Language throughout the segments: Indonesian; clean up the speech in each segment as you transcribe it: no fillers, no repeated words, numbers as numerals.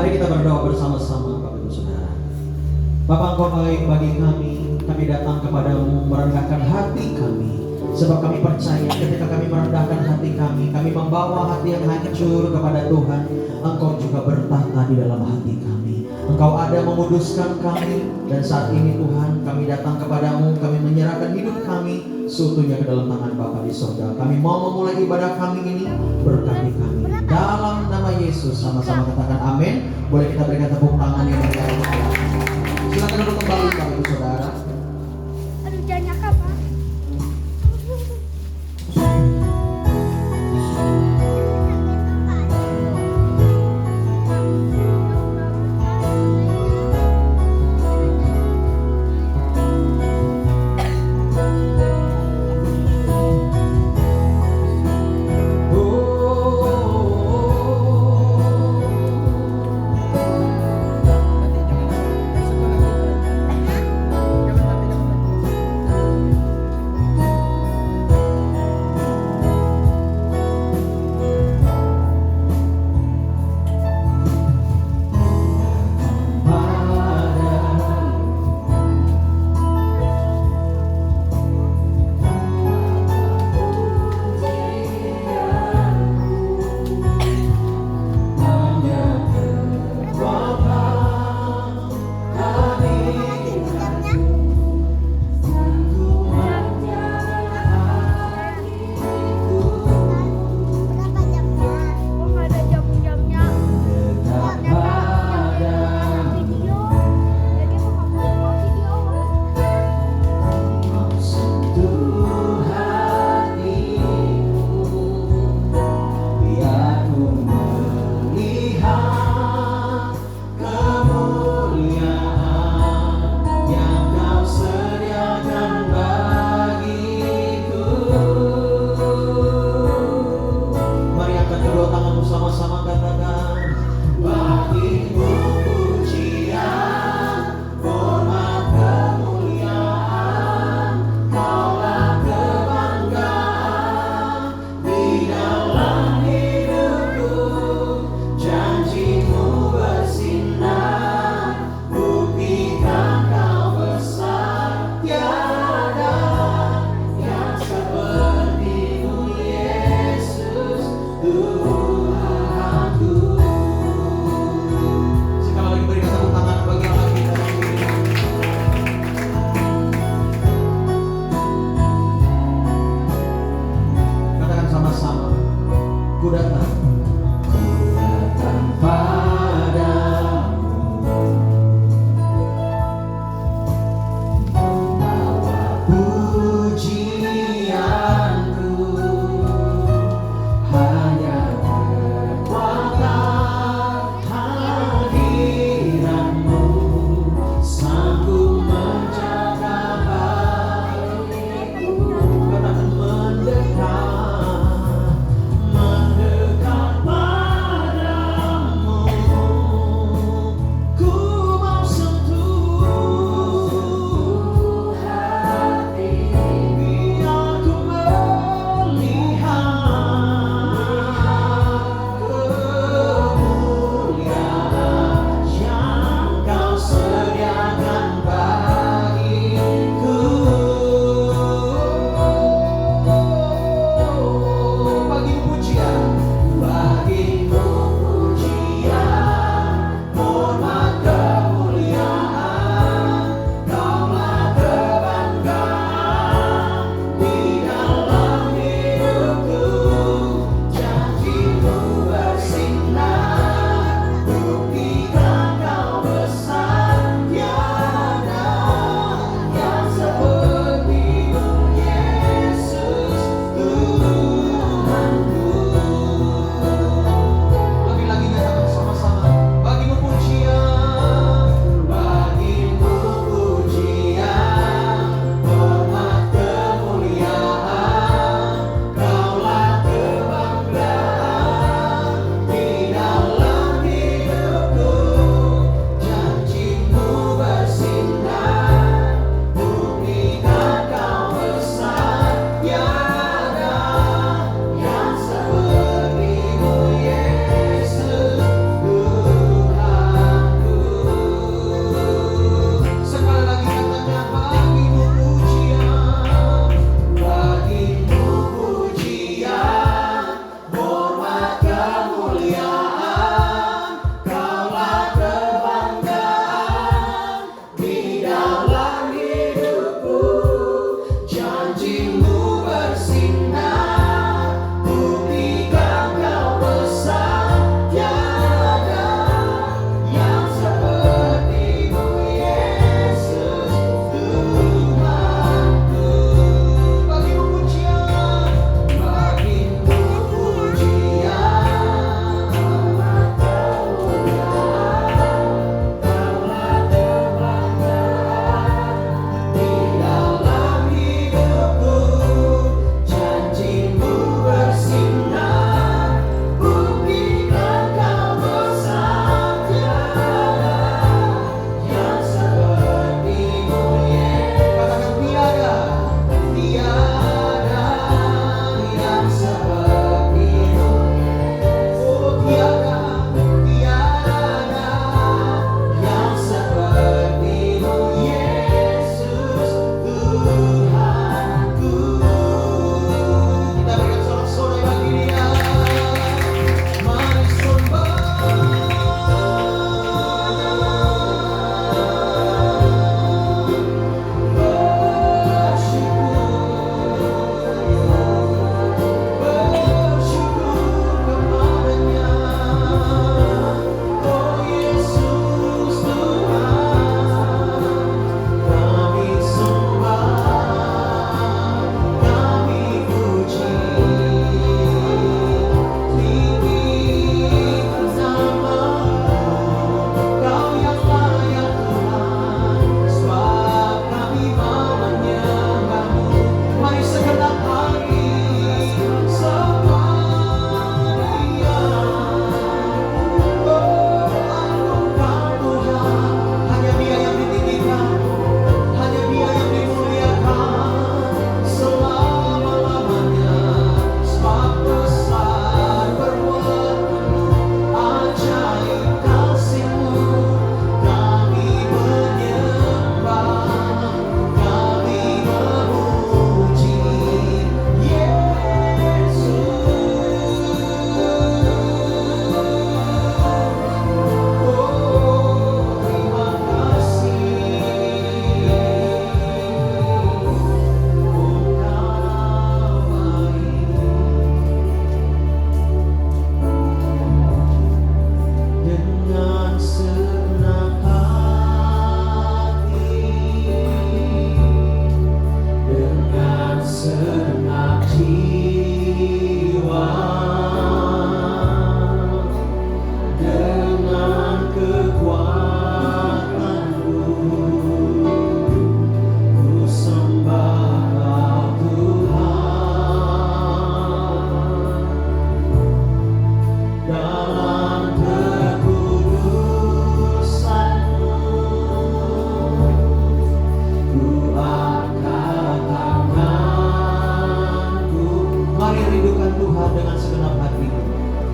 Mari kita berdoa bersama-sama Bapak Ibu Saudara. Bapa, Engkau baik bagi kami datang kepadamu merendahkan hati kami. Sebab kami percaya ketika kami merendahkan hati kami membawa hati yang hancur kepada Tuhan, Engkau juga bertata di dalam hati kami. Engkau ada memuduskan kami, dan saat ini Tuhan kami datang kepadamu, kami menyerahkan hidup kami seutuhnya ke dalam tangan Bapa di surga. Kami mau memulai ibadah kami ini, berkati kami. Dalam nama Yesus sama-sama katakan amin. Boleh kita berikan tepuk tangan yang meriah. Silakan duduk kembali Bapak Ibu Saudara. Aduh, jangan nyakap, Pak.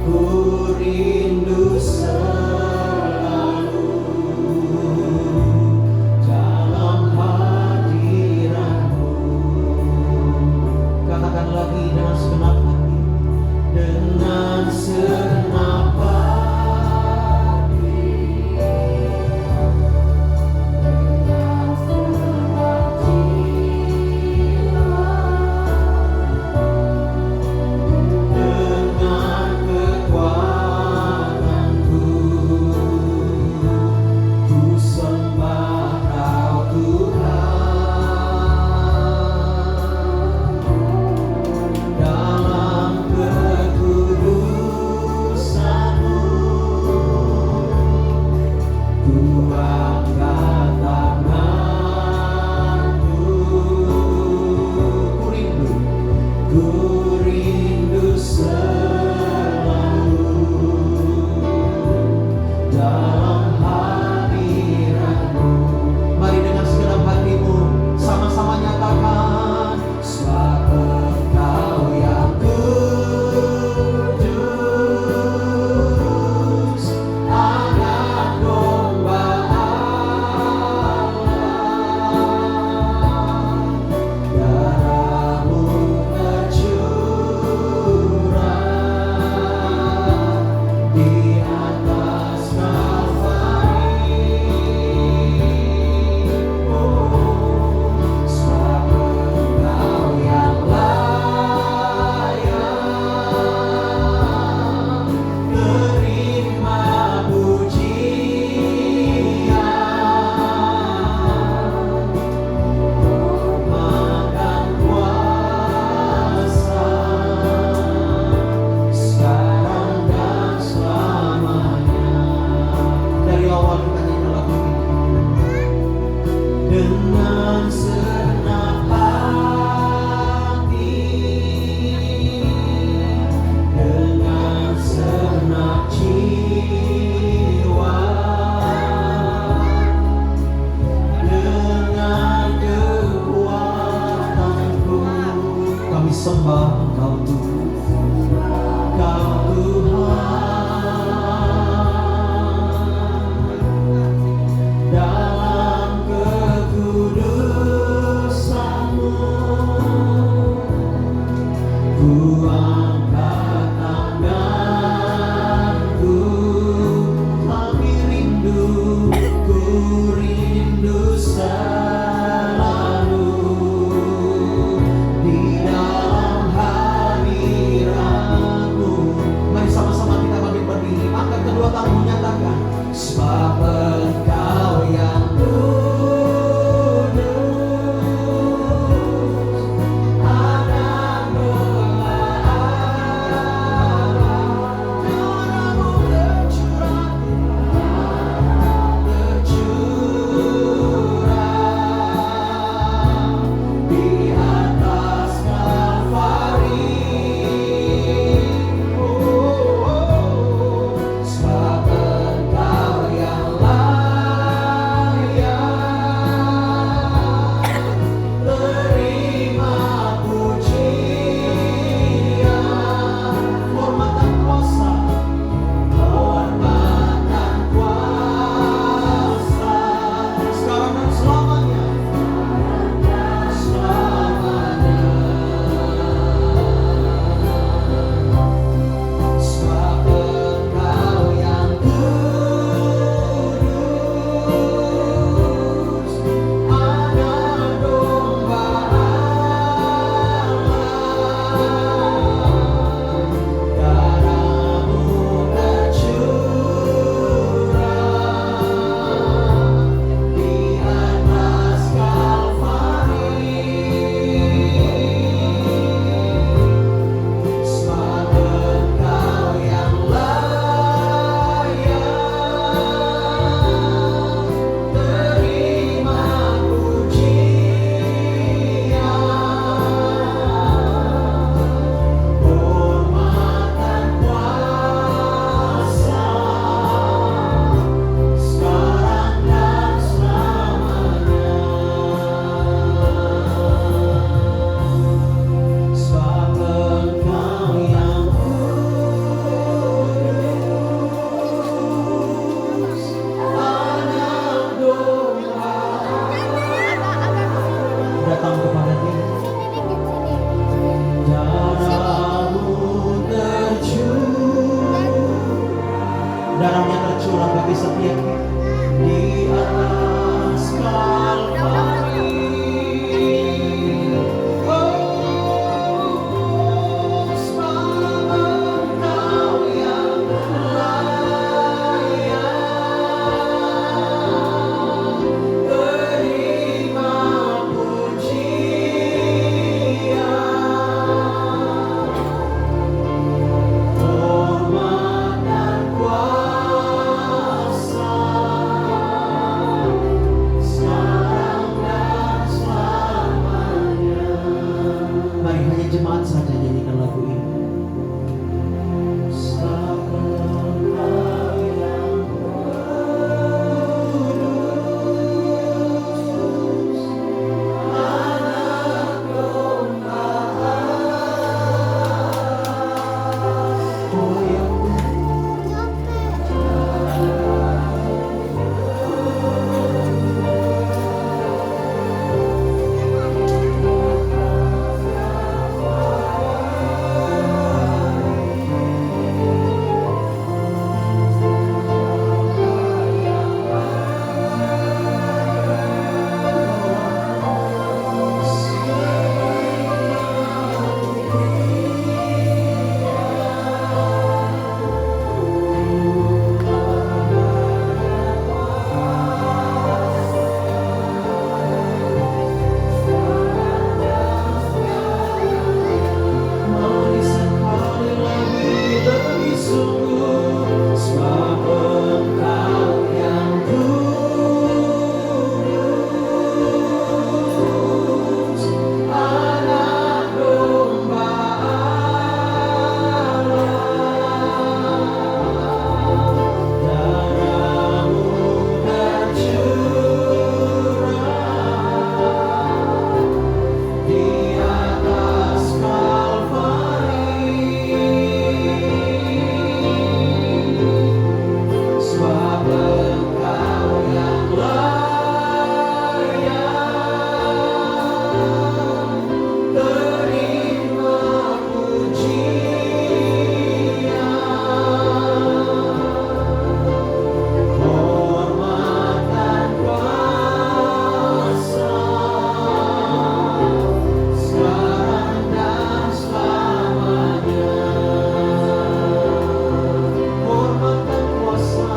ku rindu selalu dalam hadirat-Mu. Katakan lagi dengan segenap hati, dengan segenap hati, dengan segenap jiwa, dengan kekuatan setiap kita di atas Kalvari. Oh, sembah Engkau yang layak, terima pujian, hormat dan kuasa, sekarang dan selamanya. Mari hanya jemaat saja nyanyikan lagu ini. Mari sekali lagi lebih sungguh, sebab Engkau yang kudus, Anak Domba Allah. Darah-Mu tercurah di atas Kalvari, sebab Engkau yang layak, terima pujian, hormat dan kuasa, sekarang dan selamanya. Hormat dan kuasa,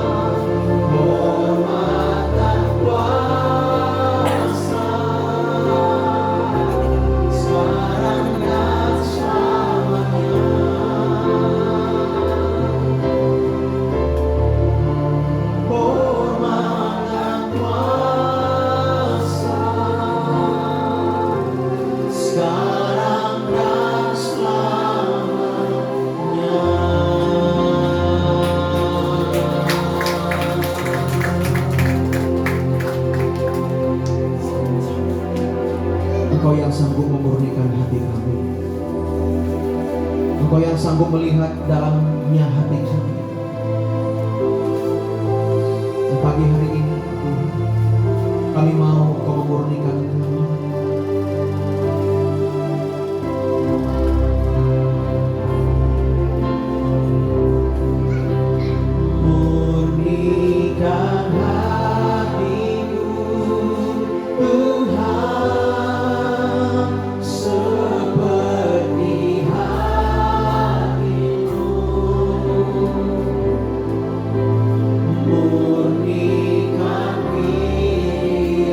hormat dan kuasa, sekarang dan selamanya. Hormat dan kuasa, sekarang dan selamanya. Engkau yang sanggup memurnikan hati kami, Engkau yang sanggup melihat dalamnya hati kami. Dan pagi hari ini Tuhan, kami mau Engkau memurnikan kami. Murnikan hatiku Tuhan, seperti hati-Mu. Murnikan pikiranku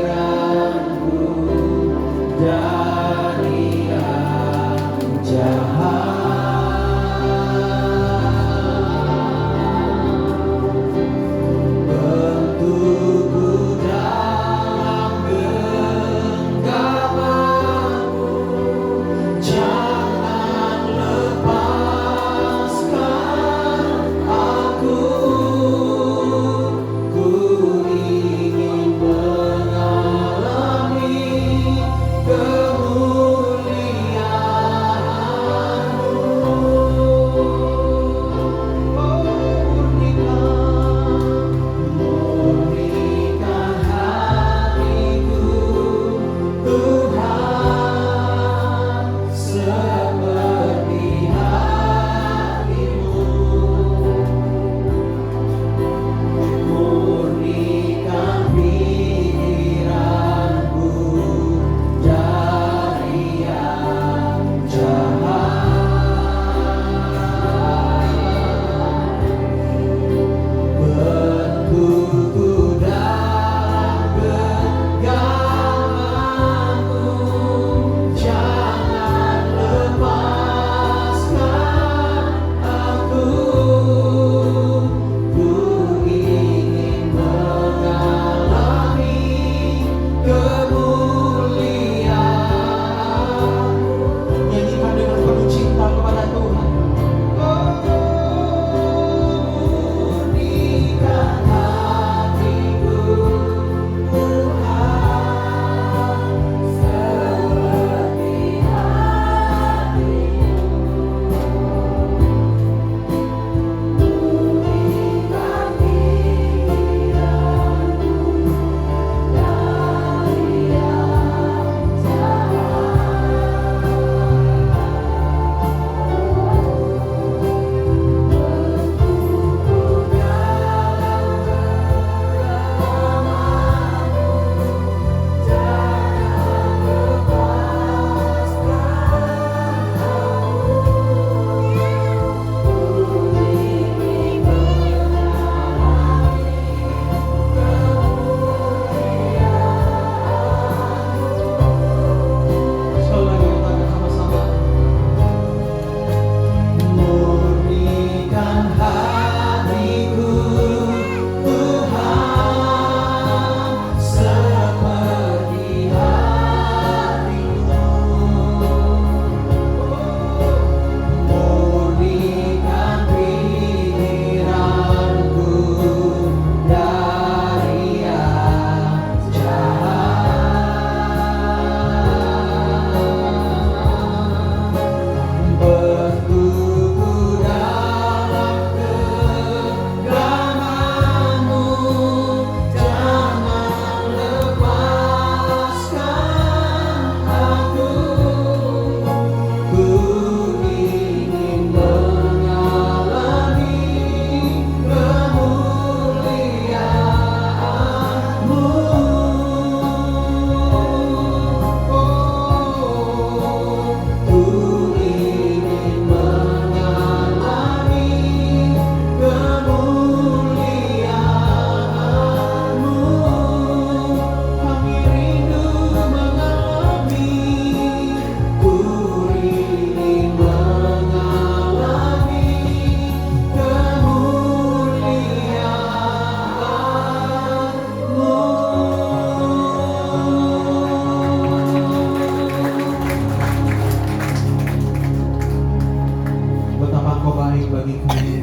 baik bagi kami.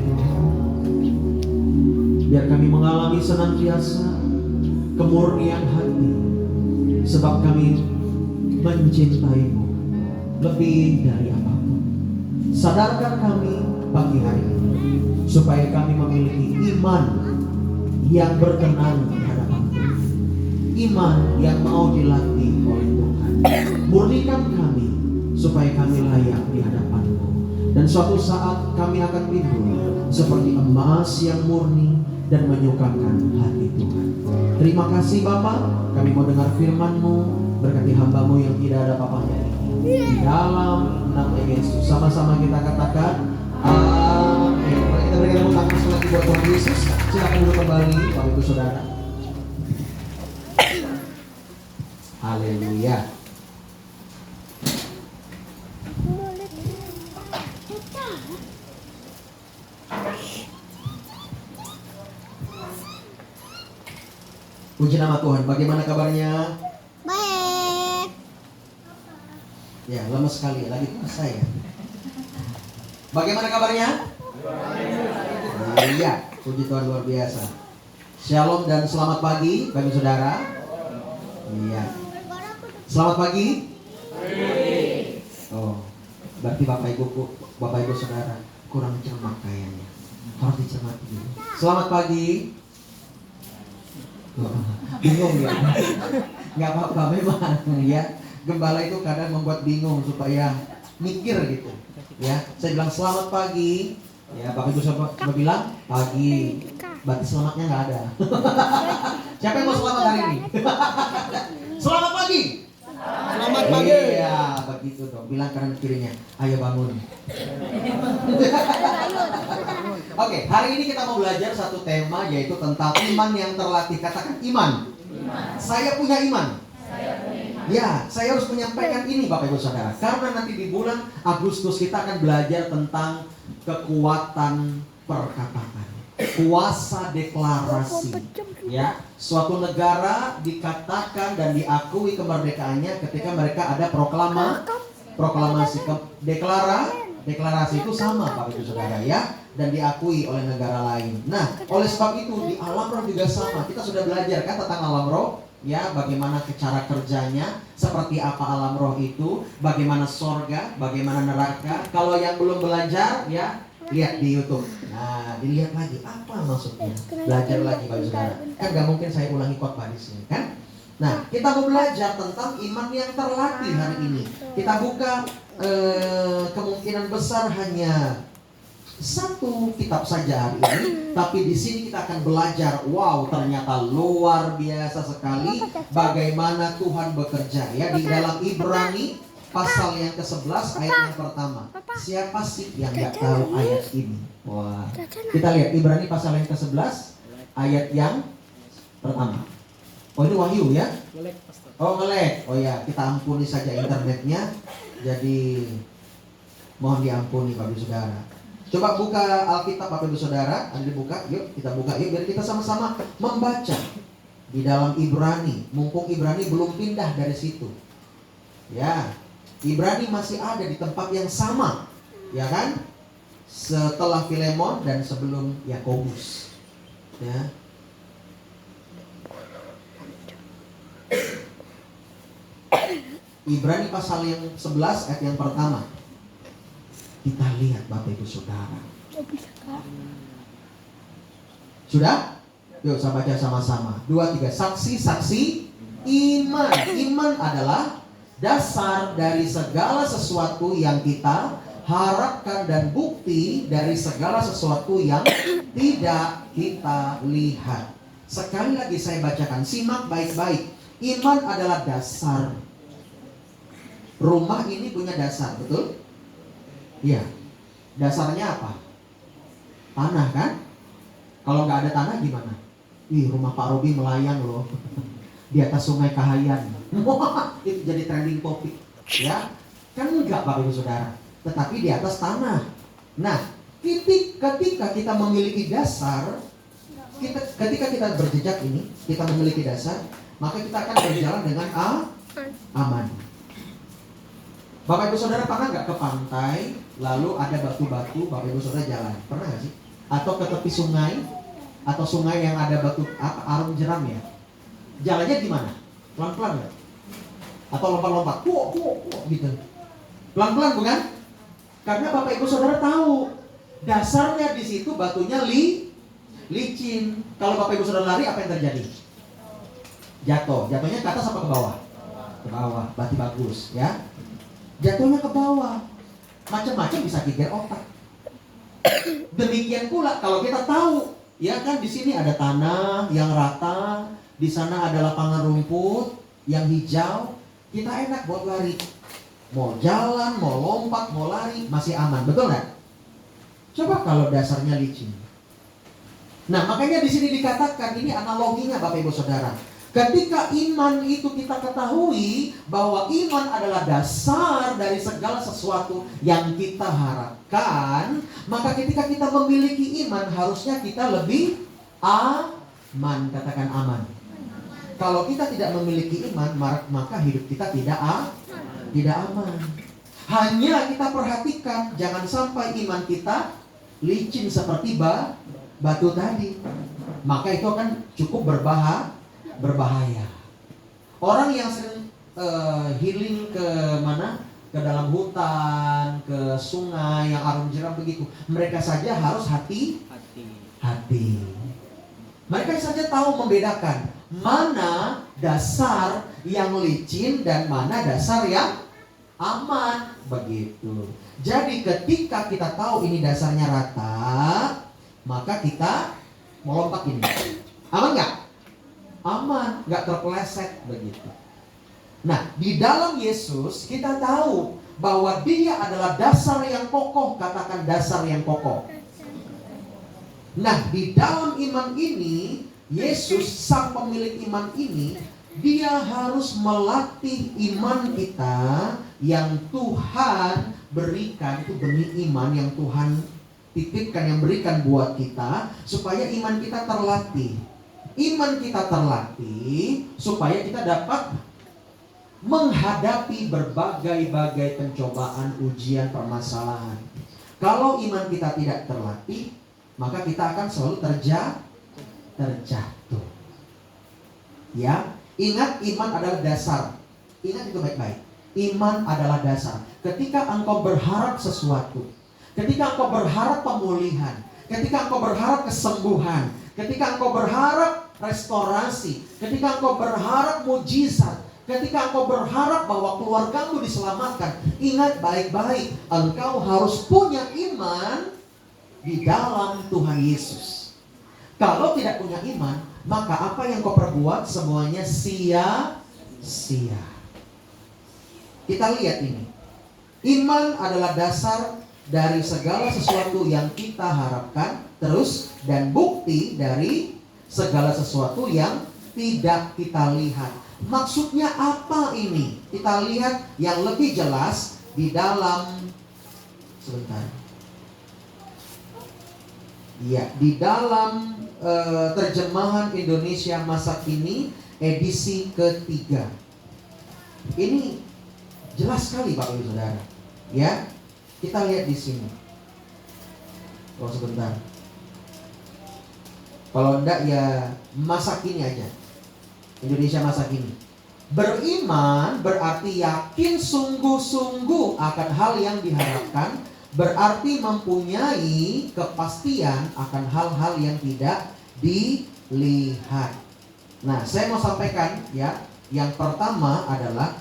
Biar kami mengalami senantiasa kemurnian hati, sebab kami mencintaimu lebih dari apapun. Sadarkan kami pagi hari ini, supaya kami memiliki iman yang berkenan di hadapan Tuhan, iman yang mau dilatih oleh Tuhan. Murnikan kami supaya kami layak di hadapan-Mu, dan suatu saat kami akan timbul seperti emas yang murni dan menyukakan hati Tuhan. Terima kasih Bapa, kami mau dengar firman-Mu. Berkati hamba-Mu yang tidak ada apa-apanya ini, di dalam nama Yesus. Sama-sama kita katakan amin. Mari kita berikan tepuk tangan sekali lagi buat Tuhan Yesus. Silakan duduk kembali Bapak Ibu Saudara. Haleluya. Puji nama Tuhan. Bagaimana kabarnya? Baik. Ya, lemes sekali. Lagi puasa ya. Bagaimana kabarnya? Iya, puji Tuhan luar biasa. Shalom dan selamat pagi bagi saudara. Iya. Selamat pagi. Oh, berarti Bapak Ibu saudara kurang cermat kayaknya. Harus dicermati dulu. Selamat pagi. Bingung ya? Nggak apa-apa memang ya. Gembala itu kadang membuat bingung supaya mikir gitu. Ya, saya bilang selamat pagi. Ya, Bapak Ibu coba bilang pagi. Berarti selamatnya nggak ada. Siapa yang mau selamat hari ini? Selamat pagi. Selamat pagi. Iya, begitu dong. Bilang kanan kirinya, ayo bangun. Oke, hari ini kita mau belajar satu tema, yaitu tentang iman yang terlatih. Katakan iman. Saya punya iman. Ya, saya harus menyampaikan ini Bapak Ibu Saudara, karena nanti di bulan Agustus kita akan belajar tentang kekuatan perkataan, kuasa deklarasi. Ya, suatu negara dikatakan dan diakui kemerdekaannya ketika mereka ada proklamasi. Deklarasi itu sama Bapak Ibu Saudara ya, dan diakui oleh negara lain. Nah, oleh sebab itu di alam roh juga sama. Kita sudah belajar kan tentang alam roh. Ya, bagaimana cara kerjanya, seperti apa alam roh itu, bagaimana sorga, bagaimana neraka. Kalau yang belum belajar, ya lihat di YouTube. Nah, dilihat lagi apa maksudnya. Belajar lagi Bapak Saudara. Kan gak mungkin saya ulangi khotbah di sini, kan? Nah, kita mau belajar tentang iman yang terlatih hari ini. Kita buka kemungkinan besar hanya satu kitab saja hari ini, tapi di sini kita akan belajar. Wow, ternyata luar biasa sekali bagaimana Tuhan bekerja ya di dalam Ibrani pasal yang ke-11 ayat yang pertama. Siapa sih yang nggak tahu ayat ini? Wah, kita lihat Ibrani pasal yang ke-11 ayat yang pertama. Oh, ini Wahyu ya? Oh, ngelek. Oh ya, kita ampuni saja internetnya. Jadi mohon diampuni Bapak Ibu Saudara. Coba buka Alkitab Bapak Ibu Saudara, Anda dibuka, yuk kita buka yuk biar kita sama-sama membaca di dalam Ibrani. Mumpung Ibrani belum pindah dari situ. Ya, Ibrani masih ada di tempat yang sama, ya kan? Setelah Filemon dan sebelum Yakobus. Ya. Ibrani pasal yang 11 ayat yang pertama. Kita lihat Bapak Ibu Saudara. Sudah? Yuk saya baca sama-sama. 2, 3. Saksi-saksi iman. Iman adalah dasar dari segala sesuatu yang kita harapkan dan bukti dari segala sesuatu yang tidak kita lihat. Sekali lagi saya bacakan, simak baik-baik. Iman adalah dasar. Rumah ini punya dasar, betul? Iya. Dasarnya apa? Tanah kan? Kalau nggak ada tanah gimana? Ih, rumah Pak Robi melayang loh di atas Sungai Kahayan. Itu jadi trending topik, ya? Kan enggak Bapak Ibu Saudara, tetapi di atas tanah. Nah, ketika kita memiliki dasar, ketika kita berjejak ini, kita memiliki dasar, maka kita akan berjalan dengan aman. Bapak Ibu Saudara pernah nggak ke pantai, lalu ada batu-batu, Bapak Ibu Saudara jalan? Pernah nggak sih? Atau ke tepi sungai, atau sungai yang ada batu arum jeram ya? Jalannya gimana? Pelan-pelan nggak? Atau lompat-lompat? Gitu. Pelan-pelan bukan? Karena Bapak Ibu Saudara tahu dasarnya di situ batunya licin. Kalau Bapak Ibu Saudara lari, apa yang terjadi? Jatuh. Jatuhnya ke atas apa ke bawah? Ke bawah. Berarti bagus ya. Jatuhnya ke bawah. Macam-macam bisa geger otak. Demikian pula kalau kita tahu, ya kan di sini ada tanah yang rata, di sana ada lapangan rumput yang hijau, kita enak buat lari. Mau jalan, mau lompat, mau lari, masih aman, betul nggak? Coba kalau dasarnya licin. Nah, makanya di sini dikatakan ini analoginya Bapak Ibu Saudara. Ketika iman itu kita ketahui bahwa iman adalah dasar dari segala sesuatu yang kita harapkan, maka ketika kita memiliki iman harusnya kita lebih aman, katakan aman. Kalau kita tidak memiliki iman, maka hidup kita tidak aman. Hanya kita perhatikan jangan sampai iman kita licin seperti batu tadi. Maka itu akan cukup berbahaya. Orang yang sering healing ke mana? Ke dalam hutan, ke sungai yang arum jeram begitu, mereka saja harus hati-hati. Mereka saja tahu membedakan mana dasar yang licin dan mana dasar yang aman, begitu. Jadi ketika kita tahu ini dasarnya rata, maka kita melompat ini. Aman nggak? Aman, nggak terpeleset begitu. Nah, di dalam Yesus kita tahu bahwa Dia adalah dasar yang kokoh, katakan dasar yang kokoh. Nah, di dalam iman ini, Yesus sang pemilik iman ini, Dia harus melatih iman kita yang Tuhan berikan, itu benih iman yang Tuhan titipkan, yang berikan buat kita, supaya iman kita terlatih. Iman kita terlatih supaya kita dapat menghadapi berbagai-bagai pencobaan, ujian, permasalahan. Kalau iman kita tidak terlatih, maka kita akan selalu terjatuh. Ya, ingat iman adalah dasar. Ingat itu baik-baik. Iman adalah dasar. Ketika engkau berharap sesuatu, ketika engkau berharap pemulihan, ketika engkau berharap kesembuhan, ketika engkau berharap restorasi, ketika engkau berharap mujizat, ketika engkau berharap bahwa keluargamu diselamatkan, ingat baik-baik, engkau harus punya iman di dalam Tuhan Yesus. Kalau tidak punya iman, maka apa yang kau perbuat semuanya sia-sia. Kita lihat ini. Iman adalah dasar dari segala sesuatu yang kita harapkan, terus dan bukti dari segala sesuatu yang tidak kita lihat. Maksudnya apa ini? Kita lihat yang lebih jelas di dalam di dalam terjemahan Indonesia masa kini edisi ketiga. Ini jelas sekali Bapak Ibu Saudara. Ya, kita lihat di sini. Sebentar. Kalau enggak ya masa kini aja. Indonesia masa kini. Beriman berarti yakin sungguh-sungguh akan hal yang diharapkan, berarti mempunyai kepastian akan hal-hal yang tidak dilihat. Nah, saya mau sampaikan ya, yang pertama adalah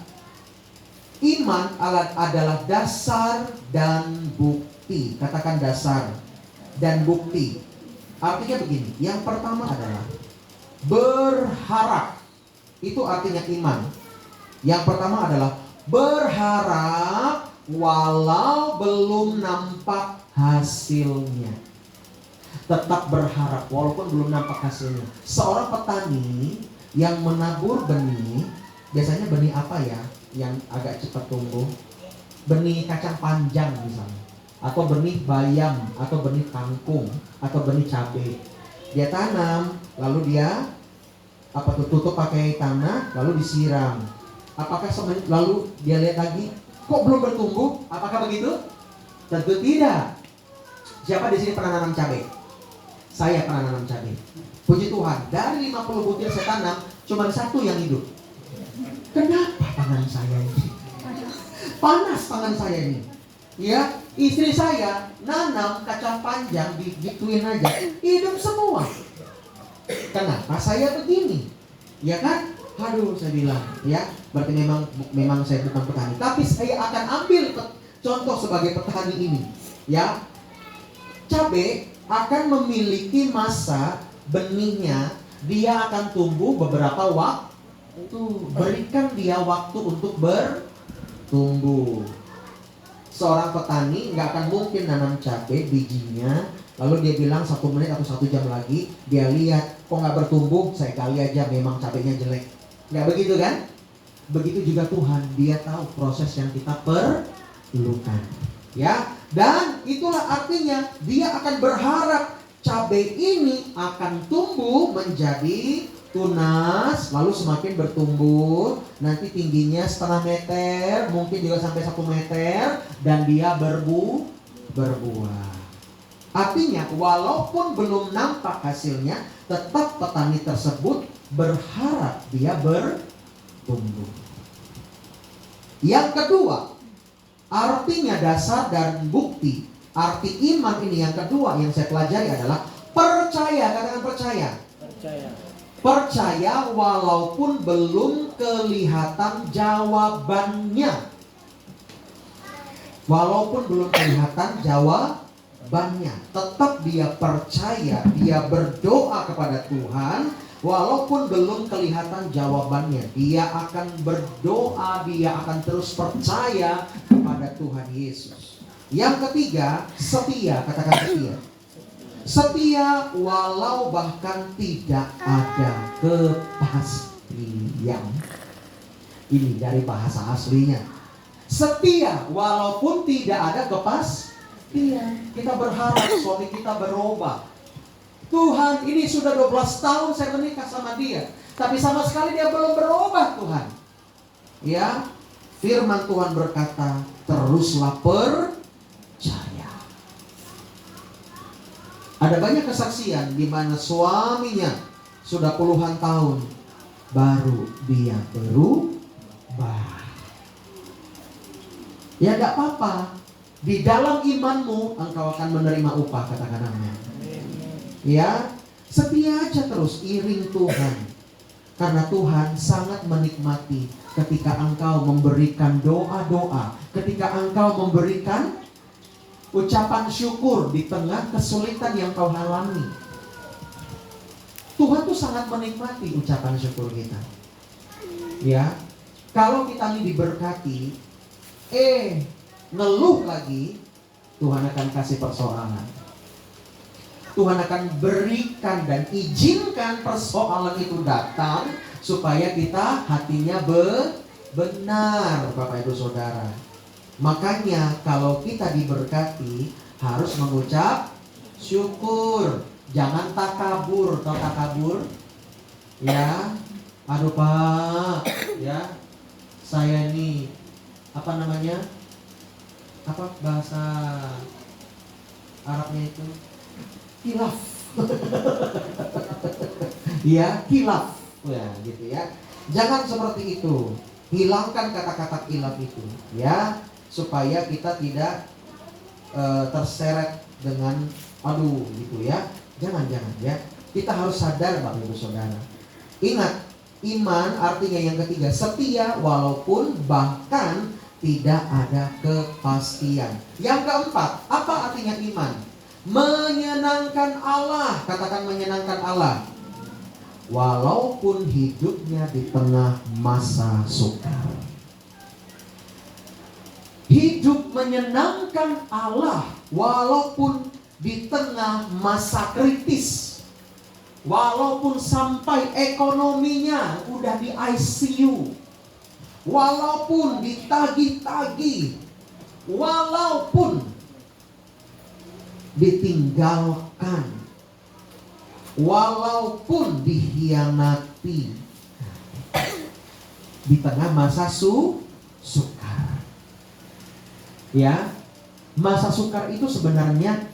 iman adalah dasar dan bukti. Katakan dasar dan bukti. Artinya begini, yang pertama adalah berharap. Itu artinya iman. Yang pertama adalah berharap walau belum nampak hasilnya. Tetap berharap walaupun belum nampak hasilnya. Seorang petani yang menabur benih, biasanya benih apa ya yang agak cepat tumbuh? Benih kacang panjang misalnya, atau benih bayam, atau benih kangkung, atau benih cabai. Dia tanam, lalu dia tutup pakai tanah, lalu disiram. Apakah semenit lalu dia lihat lagi Kok belum bertumbuh? Apakah begitu? Tentu tidak. Siapa di sini pernah nanam cabai? Saya pernah nanam cabai. Puji Tuhan, dari 50 butir saya tanam, cuma 1 yang hidup. Kenapa tangan saya ini? Panas tangan saya ini. Ya, istri saya nanam kacang panjang, digituin aja, hidup semua. Kenapa saya begini? Ya kan? Aduh, saya bilang, ya, berarti memang saya bukan petani. Tapi saya akan ambil contoh sebagai petani ini. Ya, cabai akan memiliki masa benihnya, dia akan tumbuh beberapa waktu. Berikan dia waktu untuk bertumbuh. Seorang petani nggak akan mungkin nanam cabai bijinya, lalu dia bilang 1 menit atau 1 jam lagi, dia lihat kok nggak bertumbuh, saya kali aja memang cabainya jelek. Nggak begitu kan? Begitu juga Tuhan, dia tahu proses yang kita perlukan. Ya, dan itulah artinya dia akan berharap cabai ini akan tumbuh menjadi tunas, lalu semakin bertumbuh, nanti tingginya 0,5 meter, mungkin juga sampai 1 meter, dan dia berbuah. Artinya walaupun belum nampak hasilnya, tetap petani tersebut berharap dia bertumbuh. Yang kedua, artinya dasar dan bukti. Arti iman ini yang kedua yang saya pelajari adalah percaya. Katakan percaya. Percaya walaupun belum kelihatan jawabannya. Walaupun belum kelihatan jawabannya, tetap dia percaya, dia berdoa kepada Tuhan. Walaupun belum kelihatan jawabannya, dia akan berdoa, dia akan terus percaya kepada Tuhan Yesus. Yang ketiga, setia. Katakan setia. Setia walau bahkan tidak ada kepastian. Ini dari bahasa aslinya. Setia walaupun tidak ada kepastian. Kita berharap suami kita berubah. Tuhan, ini sudah 12 tahun saya menikah sama dia, tapi sama sekali dia belum berubah, Tuhan. Ya, firman Tuhan berkata, teruslah percaya. Ada banyak kesaksian di mana suaminya sudah puluhan tahun baru dia berubah. Ya gak apa-apa, di dalam imanmu engkau akan menerima upah, katakan amin. Ya, setia aja terus, iring Tuhan. Karena Tuhan sangat menikmati ketika engkau memberikan doa-doa, ketika engkau memberikan ucapan syukur di tengah kesulitan yang kau alami. Tuhan tuh sangat menikmati ucapan syukur kita. Ya, kalau kita ini diberkati, ngeluh lagi, Tuhan akan kasih persoalan. Tuhan akan berikan dan izinkan persoalan itu datang supaya kita hatinya benar, Bapak Ibu Saudara. Makanya kalau kita diberkati harus mengucap syukur. Jangan takabur. Tahu takabur? Ya. Aduh Pak, ya. Saya nih apa namanya? Apa bahasa Arabnya itu? Kilaf. Ya, kilaf. Ya, gitu ya. Jangan seperti itu. Hilangkan kata-kata kilaf itu, ya, supaya kita tidak terseret dengan aduh gitu ya. Jangan ya. Kita harus sadar Bapak Ibu Saudara. Ingat, iman artinya yang ketiga, setia walaupun bahkan tidak ada kepastian. Yang keempat, apa artinya iman? Menyenangkan Allah. Katakan menyenangkan Allah. Walaupun hidupnya di tengah masa sukar. Hidup menyenangkan Allah walaupun di tengah masa kritis. Walaupun sampai ekonominya udah di ICU. Walaupun ditagih-tagih. Walaupun ditinggalkan, walaupun dikhianati, di tengah masa sukar, Ya, masa sukar itu sebenarnya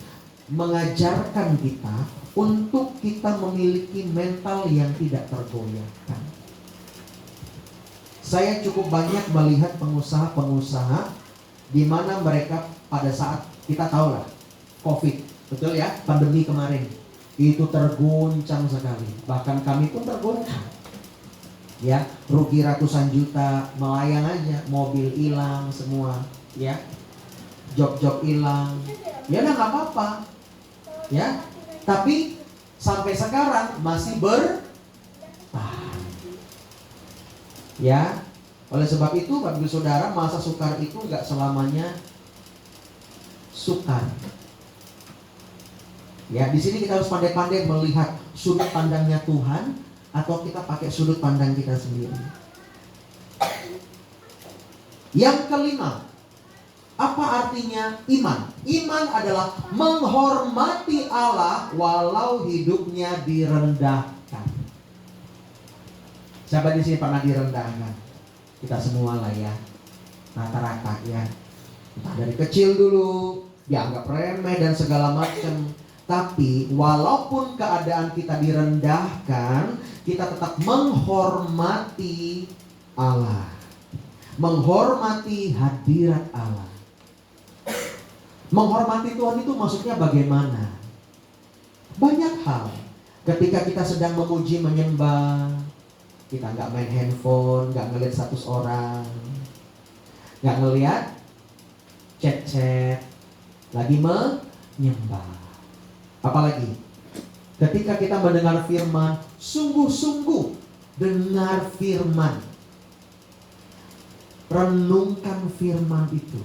mengajarkan kita untuk kita memiliki mental yang tidak tergoyahkan. Saya cukup banyak melihat pengusaha-pengusaha di mana mereka pada saat kita tahu lah COVID, betul ya, pandemi kemarin itu terguncang sekali. Bahkan kami pun terguncang. Ya, rugi ratusan juta, melayang aja, mobil hilang semua, ya, job-job hilang. Ya udah nggak apa-apa, ya. Tapi sampai sekarang masih bertahan. Ya, oleh sebab itu, Bapak Ibu Saudara, masa sukar itu nggak selamanya sukar. Ya, di sini kita harus pandai-pandai melihat sudut pandangnya Tuhan atau kita pakai sudut pandang kita sendiri. Yang kelima, apa artinya iman? Iman adalah menghormati Allah walau hidupnya direndahkan. Siapa di sini pernah direndahkan? Kita semua lah ya, rata-rata ya. Entah dari kecil dulu dianggap remeh dan segala macam. Tapi walaupun keadaan kita direndahkan, kita tetap menghormati Allah, menghormati hadirat Allah. Menghormati Tuhan itu maksudnya bagaimana? Banyak hal. Ketika kita sedang memuji menyembah, kita nggak main handphone, nggak ngeliat status orang, nggak ngeliat chat-chat, lagi menyembah. Apalagi ketika kita mendengar firman, sungguh-sungguh dengar firman, renungkan firman itu.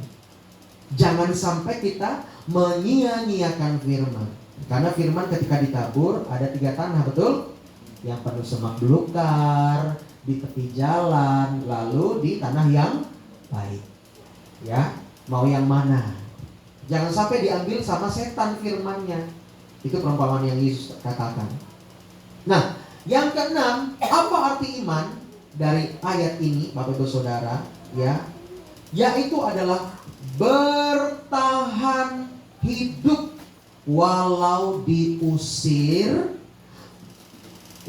Jangan sampai kita menyia-nyiakan firman. Karena firman ketika ditabur ada 3 tanah, betul? Yang penuh semak belukar, di tepi jalan, lalu di tanah yang baik. Ya, mau yang mana? Jangan sampai diambil sama setan firmannya. Itu perumpamaan yang Yesus katakan. Nah, yang keenam, apa arti iman dari ayat ini, Bapak Ibu Saudara? Ya, yaitu adalah bertahan hidup walau diusir,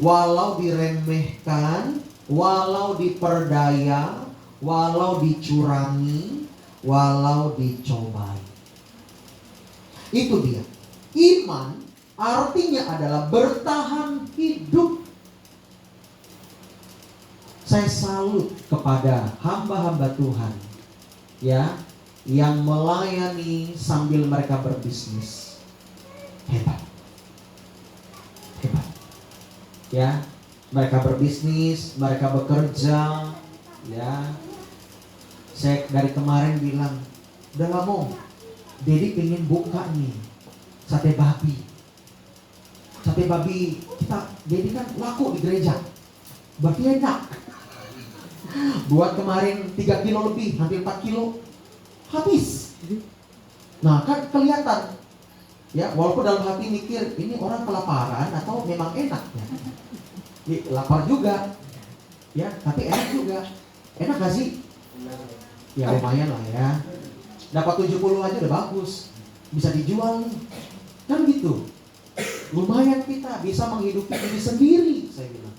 walau diremehkan, walau diperdaya, walau dicurangi, walau dicobai. Itu dia. Iman artinya adalah bertahan hidup. Saya salut kepada hamba-hamba Tuhan, ya, yang melayani sambil mereka berbisnis. Hebat. Hebat. Ya, mereka berbisnis, mereka bekerja, ya. Saya dari kemarin bilang, udah gak mau, Dedi pengen buka nih sate babi. Sate babi kita, Dedi kan laku di gereja, berarti enak. Buat kemarin 3 kilo lebih, hampir 4 kilo habis. Nah kan kelihatan, ya, walaupun dalam hati mikir ini orang kelaparan atau memang enak ya. Lapar juga, ya, tapi enak juga. Enak gak sih? Ya lumayan lah ya. Dapat 70 aja udah bagus, bisa dijual nih. Kan gitu. Lumayan kita bisa menghidupi diri sendiri, saya bilang.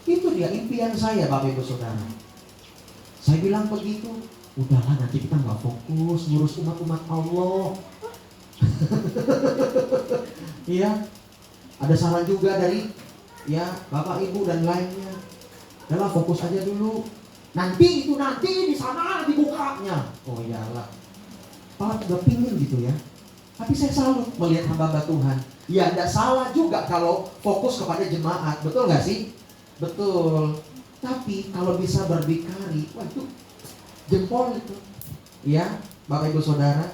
Itu dia impian saya, Bapak Ibu Saudara. Saya bilang begitu, udahlah nanti kita nggak fokus ngurus umat-umat Allah. Iya, ada saran juga dari ya Bapak Ibu dan lainnya. Udahlah fokus aja dulu. Nanti di sana dibukanya. Oh iyalah. Pak udah pingin gitu ya. Tapi saya salut melihat hamba Tuhan. Ya tidak salah juga kalau fokus kepada jemaat, betul nggak sih? Betul. Tapi kalau bisa berdikari, wah itu jempol itu. Ya, Bapak Ibu Saudara.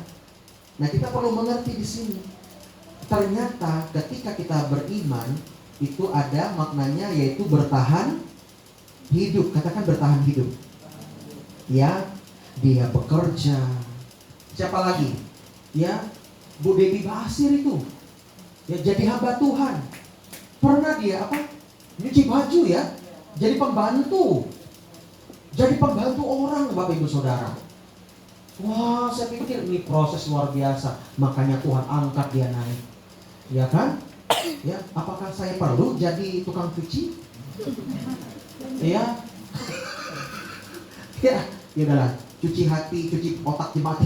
Nah kita perlu mengerti di sini. Ternyata ketika kita beriman itu ada maknanya yaitu bertahan hidup. Katakan bertahan hidup. Ya, dia bekerja. Siapa lagi? Ya, Bu Debbie Basir itu. Ya jadi hamba Tuhan. Pernah dia apa? Nyuci baju ya. Jadi pembantu. Jadi pembantu orang, Bapak Ibu Saudara. Wah, saya pikir ini proses luar biasa. Makanya Tuhan angkat dia naik. Ya kan? Ya, apakah saya perlu jadi tukang cuci? Ya. Ya, ya udahlah. Cuci hati, cuci otak mati.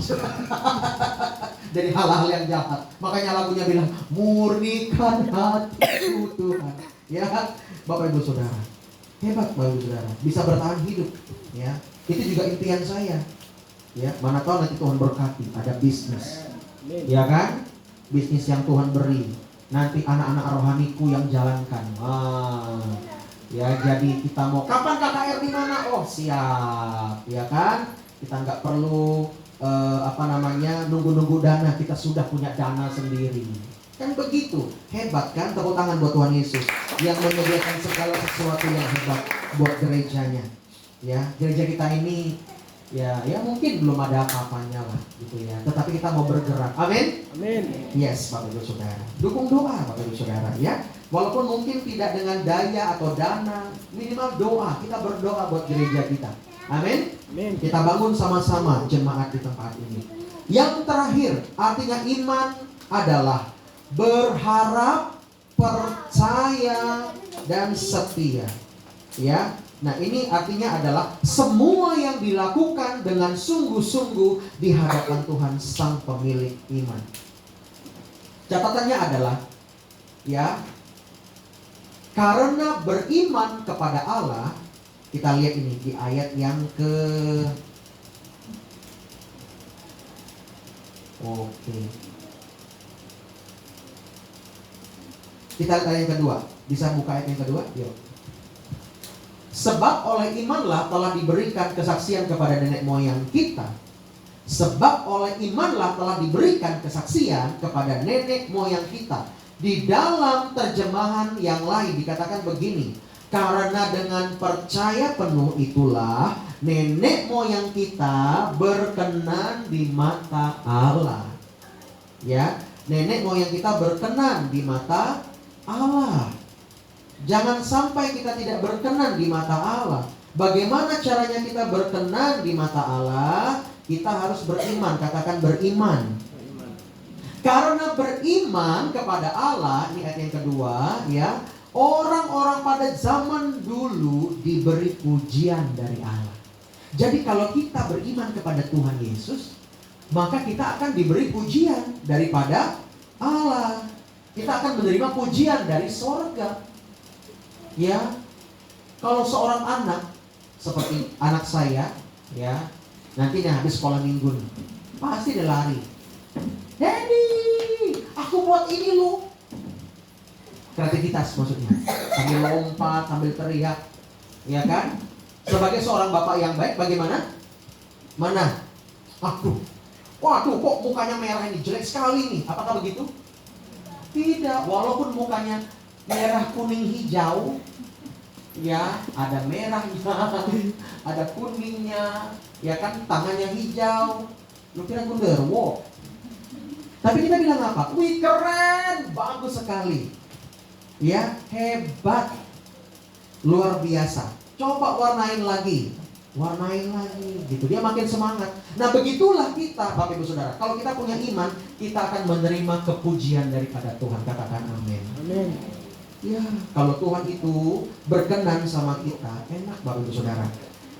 Dari hal-hal yang jahat. Makanya lagunya bilang, murnikan hatiku Tuhan. Ya, Bapak Ibu Saudara. Hebat Bapak Ibu Saudara. Bisa bertahan hidup. Ya, itu juga impian saya. Ya, mana tahu nanti Tuhan berkati, ada bisnis. Ya kan? Bisnis yang Tuhan beri. Nanti anak-anak rohaniku yang jalankan. Ya, jadi kita mau kapan KKR di mana? Oh, siap. Ya kan? Kita nggak perlu nunggu-nunggu dana. Kita sudah punya dana sendiri. Kan begitu. Hebat kan? Tepuk tangan buat Tuhan Yesus yang menyediakan segala sesuatu yang hebat buat gerejanya. Ya, gereja kita ini ya mungkin belum ada apa-apanya lah gitu ya. Tetapi kita mau bergerak. Amin. Amin. Yes, Bapak Ibu Saudara. Dukung doa Bapak Ibu Saudara ya. Walaupun mungkin tidak dengan daya atau dana, minimal doa. Kita berdoa buat gereja kita. Amin. Amin. Kita bangun sama-sama jemaat di tempat ini. Yang terakhir, artinya iman adalah berharap, percaya, dan setia. Ya. Nah, ini artinya adalah semua yang dilakukan dengan sungguh-sungguh di hadapan Tuhan Sang Pemilik iman. Catatannya adalah ya, karena beriman kepada Allah, kita lihat ini di ayat yang kita lihat ayat yang kedua. Bisa buka ayat yang kedua? Yuk. Sebab oleh imanlah telah diberikan kesaksian kepada nenek moyang kita. Sebab oleh imanlah telah diberikan kesaksian kepada nenek moyang kita. Di dalam terjemahan yang lain dikatakan begini, karena dengan percaya penuh itulah nenek moyang kita berkenan di mata Allah. Ya, nenek moyang kita berkenan di mata Allah. Jangan sampai kita tidak berkenan di mata Allah. Bagaimana caranya kita berkenan di mata Allah? Kita harus beriman. Katakan beriman. Karena beriman kepada Allah, ini ayat yang kedua ya. Orang-orang pada zaman dulu diberi pujian dari Allah. Jadi kalau kita beriman kepada Tuhan Yesus, maka kita akan diberi pujian daripada Allah. Kita akan menerima pujian dari sorga. Ya, kalau seorang anak seperti anak saya, ya, nanti dia habis sekolah minggu, pasti dia lari. Daddy, aku buat ini loh. Kreativitas maksudnya, sambil lompat, sambil teriak, ya kan? Sebagai seorang bapak yang baik, bagaimana? Mana? Waduh, kok mukanya merah ini, jelek sekali nih. Apakah begitu? Tidak, walaupun mukanya merah, kuning, hijau, ya, ada merahnya, ada kuningnya, ya kan, tangannya hijau. Lu kira genderuwo? Tapi kita bilang apa? Wih, keren, bagus sekali. Ya, hebat, luar biasa. Coba warnain lagi, gitu. Dia makin semangat. Nah, begitulah kita, Bapak Ibu Saudara. Kalau kita punya iman, kita akan menerima kepujian daripada Tuhan. Katakan amin. Amin. Ya, kalau Tuhan itu berkenan sama kita, enak Bapak Ibu Saudara.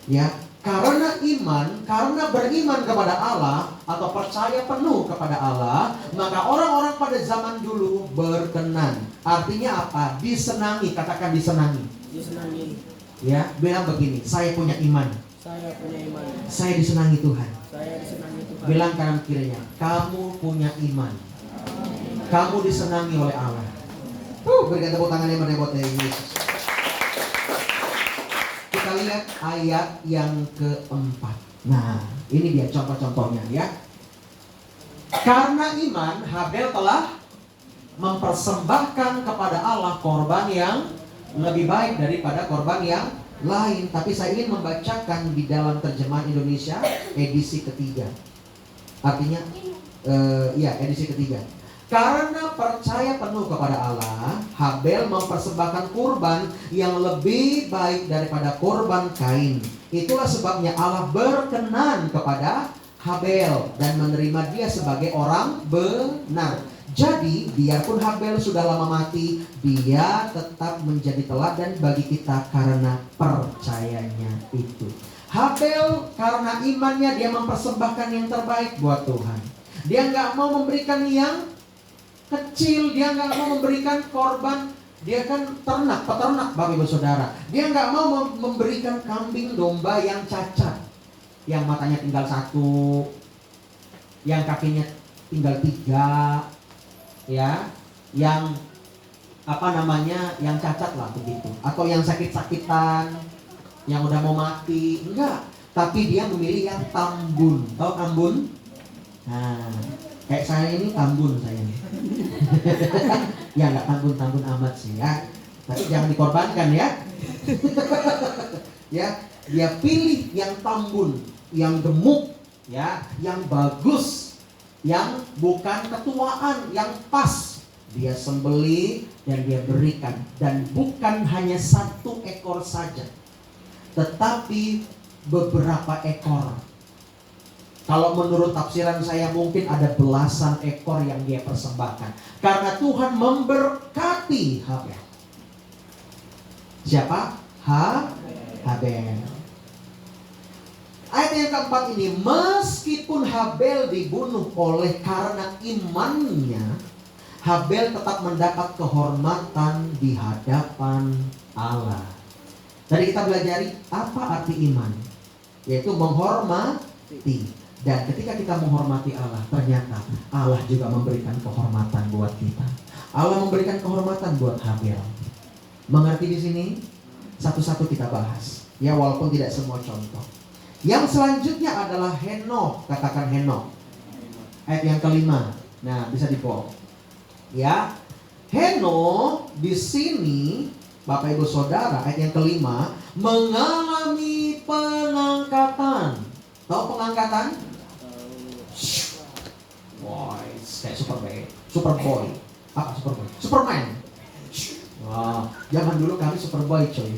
Ya, karena beriman kepada Allah atau percaya penuh kepada Allah, maka orang-orang pada zaman dulu berkenan. Artinya apa? Disenangi. Katakan disenangi. Disenangi. Ya, bilang begini, saya punya iman. Saya punya iman. Saya disenangi Tuhan. Saya disenangi Tuhan. Bilang kanan kirinya, kamu punya iman. Kamu disenangi oleh Allah. Berikan tepuk tangan yang buat Yesus. Kita lihat ayat yang keempat. Nah, ini dia contoh-contohnya ya. Karena iman, Habel telah mempersembahkan kepada Allah korban yang lebih baik daripada korban yang lain. Tapi saya ingin membacakan di dalam terjemahan Indonesia edisi ketiga. Artinya, edisi ketiga. Karena percaya penuh kepada Allah, Habel mempersembahkan kurban yang lebih baik daripada kurban Kain. Itulah sebabnya Allah berkenan kepada Habel dan menerima dia sebagai orang benar. Jadi biarpun Habel sudah lama mati, dia tetap menjadi teladan bagi kita karena percayanya itu. Habel karena imannya dia mempersembahkan yang terbaik buat Tuhan. Dia nggak mau memberikan yang kecil, dia nggak mau memberikan korban. Dia kan peternak Bapak Ibu Saudara. Dia nggak mau memberikan kambing domba yang cacat, yang matanya tinggal satu, yang kakinya tinggal 3, ya, yang yang cacat lah begitu, atau yang sakit-sakitan, yang udah mau mati, enggak. Tapi dia memilih yang tambun. Tahu tambun? Nah, kayak saya ini tambun saya. Ya nggak tambun amat sih ya, tapi jangan dikorbankan ya. Ya, dia pilih yang tambun, yang gemuk, ya, yang bagus, yang bukan ketuaan, yang pas. Dia sembelih dan dia berikan, dan bukan hanya 1 ekor saja, tetapi beberapa ekor. Kalau menurut tafsiran saya mungkin ada belasan ekor yang dia persembahkan, karena Tuhan memberkati Habel. Siapa? Habel. Ayat yang keempat ini, meskipun Habel dibunuh oleh karena imannya, Habel tetap mendapat kehormatan di hadapan Allah. Tadi kita belajari apa arti iman, yaitu menghormati. Dan ketika kita menghormati Allah, ternyata Allah juga memberikan kehormatan buat kita. Allah memberikan kehormatan buat Habel. Mengerti di sini? Satu-satu kita bahas, ya, walaupun tidak semua contoh. Yang selanjutnya adalah Henokh. Katakan Henokh. Ayat yang kelima. Nah, bisa dibawa. Ya, Henokh di sini, Bapak Ibu Saudara, ayat yang kelima, mengalami pengangkatan. Tahu pengangkatan? Wah, kayak Superboy. Apa Superboy? Superman. Wah, zaman dulu kami Superboy coy.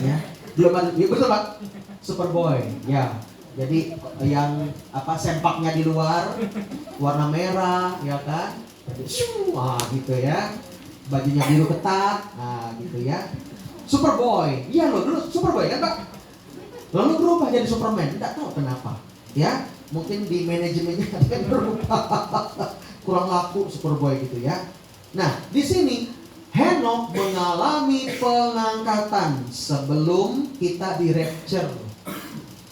Ya, belum ada, ya betul Pak. Superboy, ya. Jadi yang sempaknya di luar warna merah, ya kan? Wah, gitu ya. Bajunya biru ketat, nah gitu ya. Superboy, iya loh dulu Superboy kan Pak. Lalu berubah jadi Superman, tidak tahu kenapa. Ya, mungkin di manajemennya kan berubah, kurang laku Superboy gitu ya. Nah, di sini Henokh mengalami pengangkatan sebelum kita di rapture.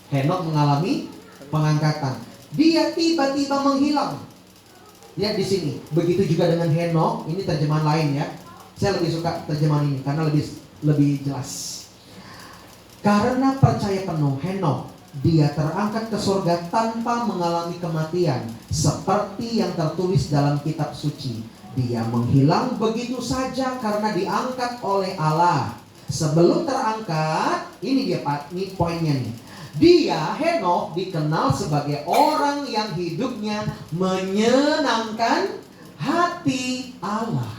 Henokh mengalami pengangkatan. Dia tiba-tiba menghilang. Lihat di sini. Begitu juga dengan Henokh. Ini terjemahan lain ya. Saya lebih suka terjemahan ini karena lebih jelas. Karena percaya penuh Henokh, dia terangkat ke surga tanpa mengalami kematian, seperti yang tertulis dalam kitab suci. Dia menghilang begitu saja karena diangkat oleh Allah. Sebelum terangkat, ini poinnya nih. Dia, Henokh, dikenal sebagai orang yang hidupnya menyenangkan hati Allah.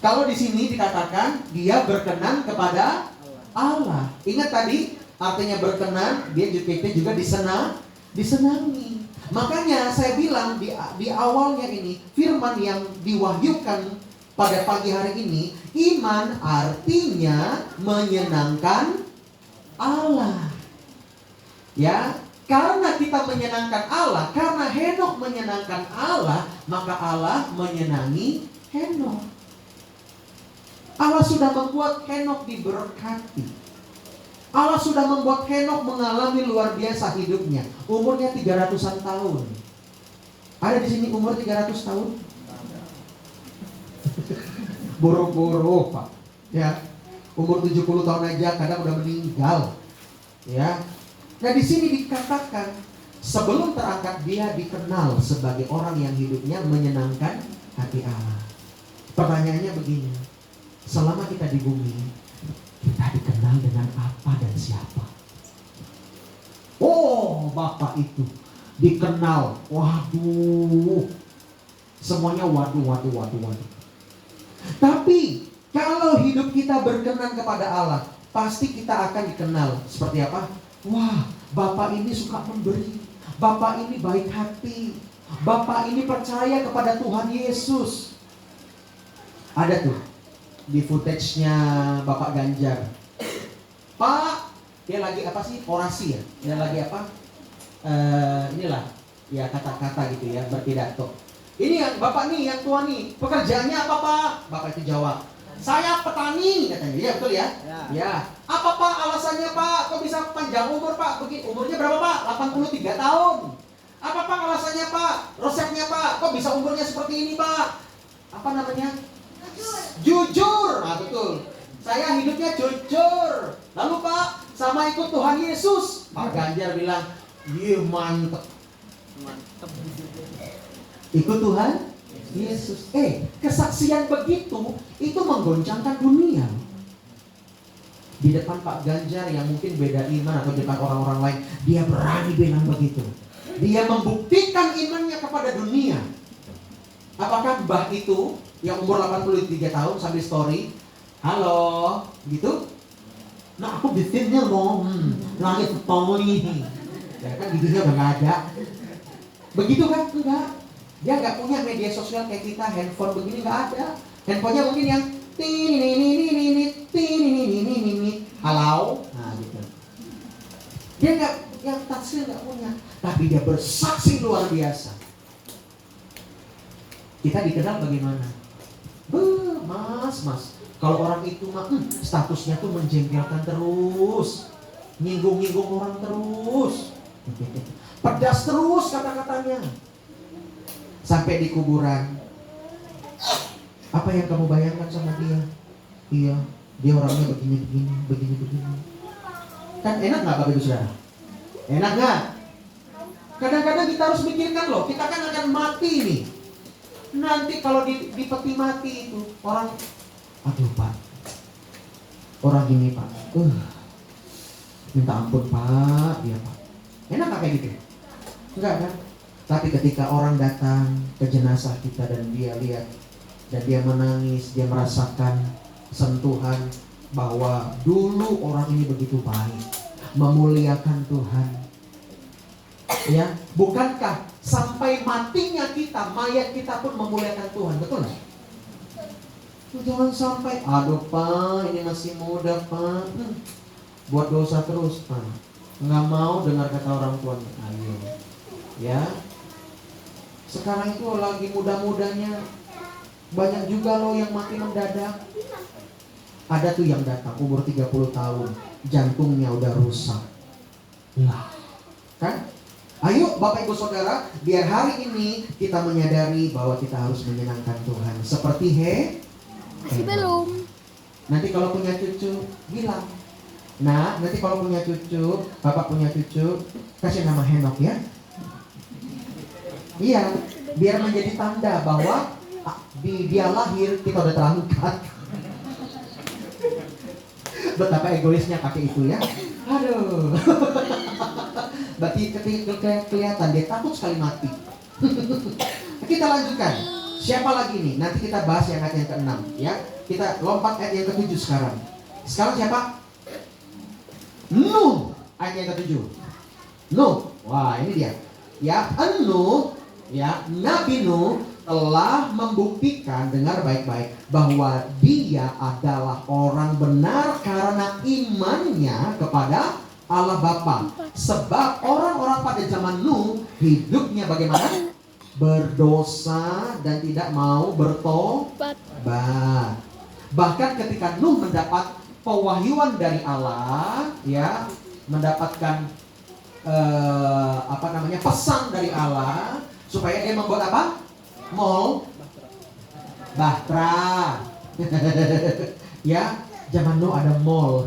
Kalau di sini dikatakan dia berkenan kepada Allah. Ingat tadi artinya berkenan, kita juga disenangi. Makanya saya bilang di awalnya ini, firman yang diwahyukan pada pagi hari ini, iman artinya menyenangkan Allah. Ya, karena kita menyenangkan Allah, karena Henokh menyenangkan Allah, maka Allah menyenangi Henokh. Allah sudah membuat Henokh diberkati. Allah sudah membuat Henokh mengalami luar biasa hidupnya. Umurnya 300-an tahun. Ada di sini umur 300 tahun? Boro-boro Pak. Ya, umur 70 tahun aja kadang udah meninggal. Ya. Nah, di sini dikatakan sebelum terangkat dia dikenal sebagai orang yang hidupnya menyenangkan hati Allah. Pertanyaannya begini. Selama kita di bumi, kita dikenal dengan apa dan siapa? Oh, Bapak itu dikenal. Waduh. Semuanya waduh. Tapi kalau hidup kita berkenan kepada Allah, pasti kita akan dikenal seperti apa? Wah, Bapak ini suka memberi. Bapak ini baik hati. Bapak ini percaya kepada Tuhan Yesus. Ada tuh di footage-nya Bapak Ganjar. Pak, dia lagi apa sih? Orasi ya? Dia lagi apa? Inilah ya kata-kata gitu ya, berpidato. Ini yang Bapak nih, yang tua nih, pekerjaannya apa Pak? Bapak itu jawab, saya petani katanya. Iya betul ya? Ya. Apa Pak alasannya Pak? Kok bisa panjang umur Pak? Begini, umurnya berapa Pak? 83 tahun. Apa Pak alasannya Pak? Resepnya Pak? Kok bisa umurnya seperti ini Pak? Apa namanya? Jujur. Nah betul. Saya hidupnya jujur. Lalu Pak, sama ikut Tuhan Yesus. Pak Ganjar bilang, iya mantep. Mantap. Ikut Tuhan Yesus. Kesaksian begitu itu menggoncangkan dunia. Di depan Pak Ganjar yang mungkin beda iman atau di depan orang-orang lain, dia berani bilang begitu. Dia membuktikan imannya kepada dunia. Apakah mbah itu yang umur 83 tahun sambil story, halo, gitu? Nah aku bisnisnya loh, langit family. Ya kan giginya udah gak ada. Begitu kan? Enggak. Dia nggak punya media sosial kayak kita, handphone begini nggak ada. Handphonenya mungkin yang halo, nah gitu. Dia nggak, yang taksir nggak punya, tapi dia bersaksi luar biasa. Kita dikenal bagaimana? Mas, kalau orang itu mah statusnya tuh menjengkelkan terus, nyinggung-nyinggung orang terus, pedas terus kata-katanya. Sampai di kuburan, apa yang kamu bayangkan sama dia? Iya, dia orangnya begini. Kan enak nggak Bapak Ibu Saudara? Enak nggak? Kadang-kadang kita harus mikirkan loh, kita kan akan mati nih. Nanti kalau di peti mati itu orang, aduh Pak, orang ini Pak, minta ampun Pak, dia Pak. Enak nggak kayak gitu? Enggak kan? Tapi ketika orang datang ke jenazah kita dan dia lihat, dan dia menangis, dia merasakan sentuhan bahwa dulu orang ini begitu baik, memuliakan Tuhan. Ya, bukankah sampai matinya kita, mayat kita pun memuliakan Tuhan, betul nggak? Jangan sampai, aduh Pak, ini masih muda Pak, buat dosa terus Pak, nggak mau dengar kata orang tuanya. Ayo, ya. Sekarang itu lagi muda-mudanya, banyak juga loh yang mati mendadak. Ada tuh yang datang umur 30 tahun, jantungnya udah rusak. Lah, kan? Ayo Bapak Ibu Saudara, biar hari ini kita menyadari bahwa kita harus menyenangkan Tuhan. Seperti Belum. Nanti kalau punya cucu, bilang. Nah, nanti kalau punya cucu, Bapak punya cucu, kasih nama Henok ya. Iya, biar menjadi tanda bahwa dia lahir, kita udah terangkat. Betapa egoisnya kakek itu ya. Aduh. Berarti ketika kelihatan dia takut sekali mati. Kita lanjutkan. Siapa lagi nih? Nanti kita bahas yang ayat yang ke-6 ya. Kita lompat ayat yang ke-7 sekarang. Sekarang siapa? Nuh, ayat yang ke-7. Nuh. Wah, ini dia. Ya, Nuh, ya, Nabi Nuh telah membuktikan, dengar baik-baik, bahwa dia adalah orang benar karena imannya kepada Allah Bapa. Sebab orang-orang pada zaman Nuh hidupnya bagaimana? Berdosa dan tidak mau bertobat. Bahkan ketika Nuh mendapat pewahyuan dari Allah, ya, mendapatkan pesan dari Allah supaya dia membuat apa? Bahtera. Ya, zaman Nuh ada mall.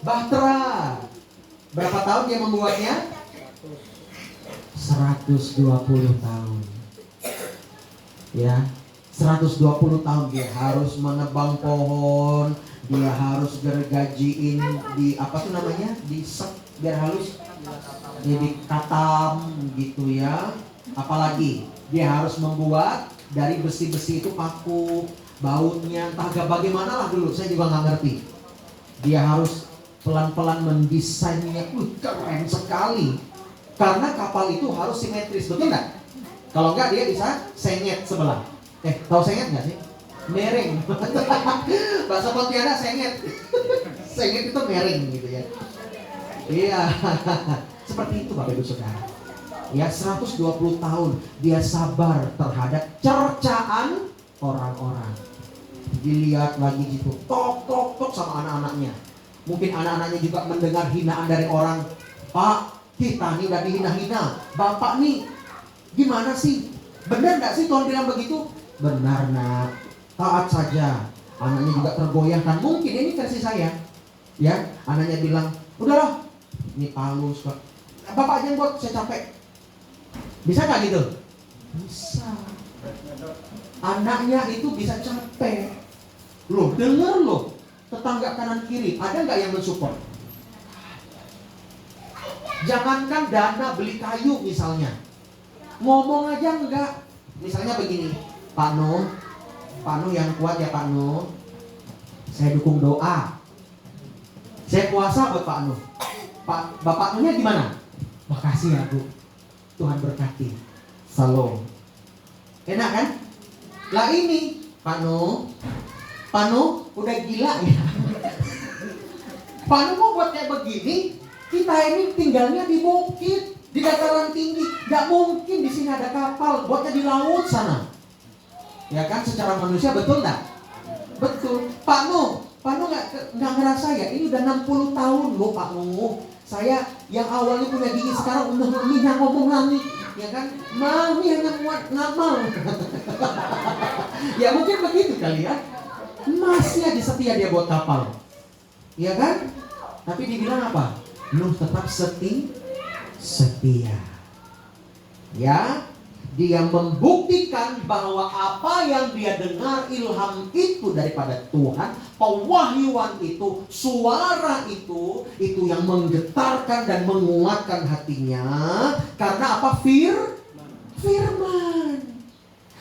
Bahtera. Berapa tahun dia membuatnya? 120 tahun. Ya, 120 tahun dia harus menebang pohon, dia harus gergajiin di apa tuh namanya? Di set biar halus. Jadi katam gitu ya. Apalagi dia harus membuat dari besi-besi itu paku, bautnya entah bagaimana lah dulu, saya juga nggak ngerti. Dia harus pelan-pelan mendesainnya, keren sekali. Karena kapal itu harus simetris, betul nggak? Kalau nggak dia bisa sengit sebelah. Tahu sengit nggak sih? Mereng. Bahasa Pontianak sengit. Sengit itu mereng gitu ya. Iya. Seperti itu Bapak Ibu Saudara. Ya 120 tahun dia sabar terhadap cercaan orang-orang. Dilihat lagi gitu, tok sama anak-anaknya. Mungkin anak-anaknya juga mendengar hinaan dari orang. Pak, kita nih udah dihina-hina. Bapak nih gimana sih? Benar nggak sih Tuhan bilang begitu? Benar nak, taat saja. Anaknya juga tergoyahkan. Mungkin ini versi saya. Ya, anaknya bilang, udahlah, ini palus kok. Bapak aja yang buat, saya capek. Bisa nggak gitu? Bisa. Anaknya itu bisa capek. Loh, dengar loh. Tetangga kanan kiri, ada nggak yang mensupport? Jangankan dana beli kayu misalnya, ngomong aja enggak. Misalnya begini, Pak Nuh yang kuat ya Pak Nuh, saya dukung doa, saya puasa buat Pak Nuh. Bapak Nuhnya gimana? Makasih ya Bu, Tuhan berkati. Salam. Enak kan? Lah ini Pak Nuh udah gila ya. Pak Nuh mau buat kayak begini. Kita ini tinggalnya di bukit, di dataran tinggi. Gak mungkin di sini ada kapal, buatnya di laut sana. Ya kan, secara manusia betul gak? Betul. Pak Nuh gak ngerasa ya, ini udah 60 tahun loh Pak Nuh. Saya yang awalnya punya gigi sekarang udah ngomong lagi. Ya kan, mami hanya muat ngamal. Ya mungkin begitu kali ya. Masih aja setia dia buat kapal. Ya kan? Tapi dibilang apa? Nuh tetap setia. Ya, dia membuktikan bahwa apa yang dia dengar ilham itu daripada Tuhan, pewahyuan itu, suara itu yang menggetarkan dan menguatkan hatinya. Karena apa? Firman.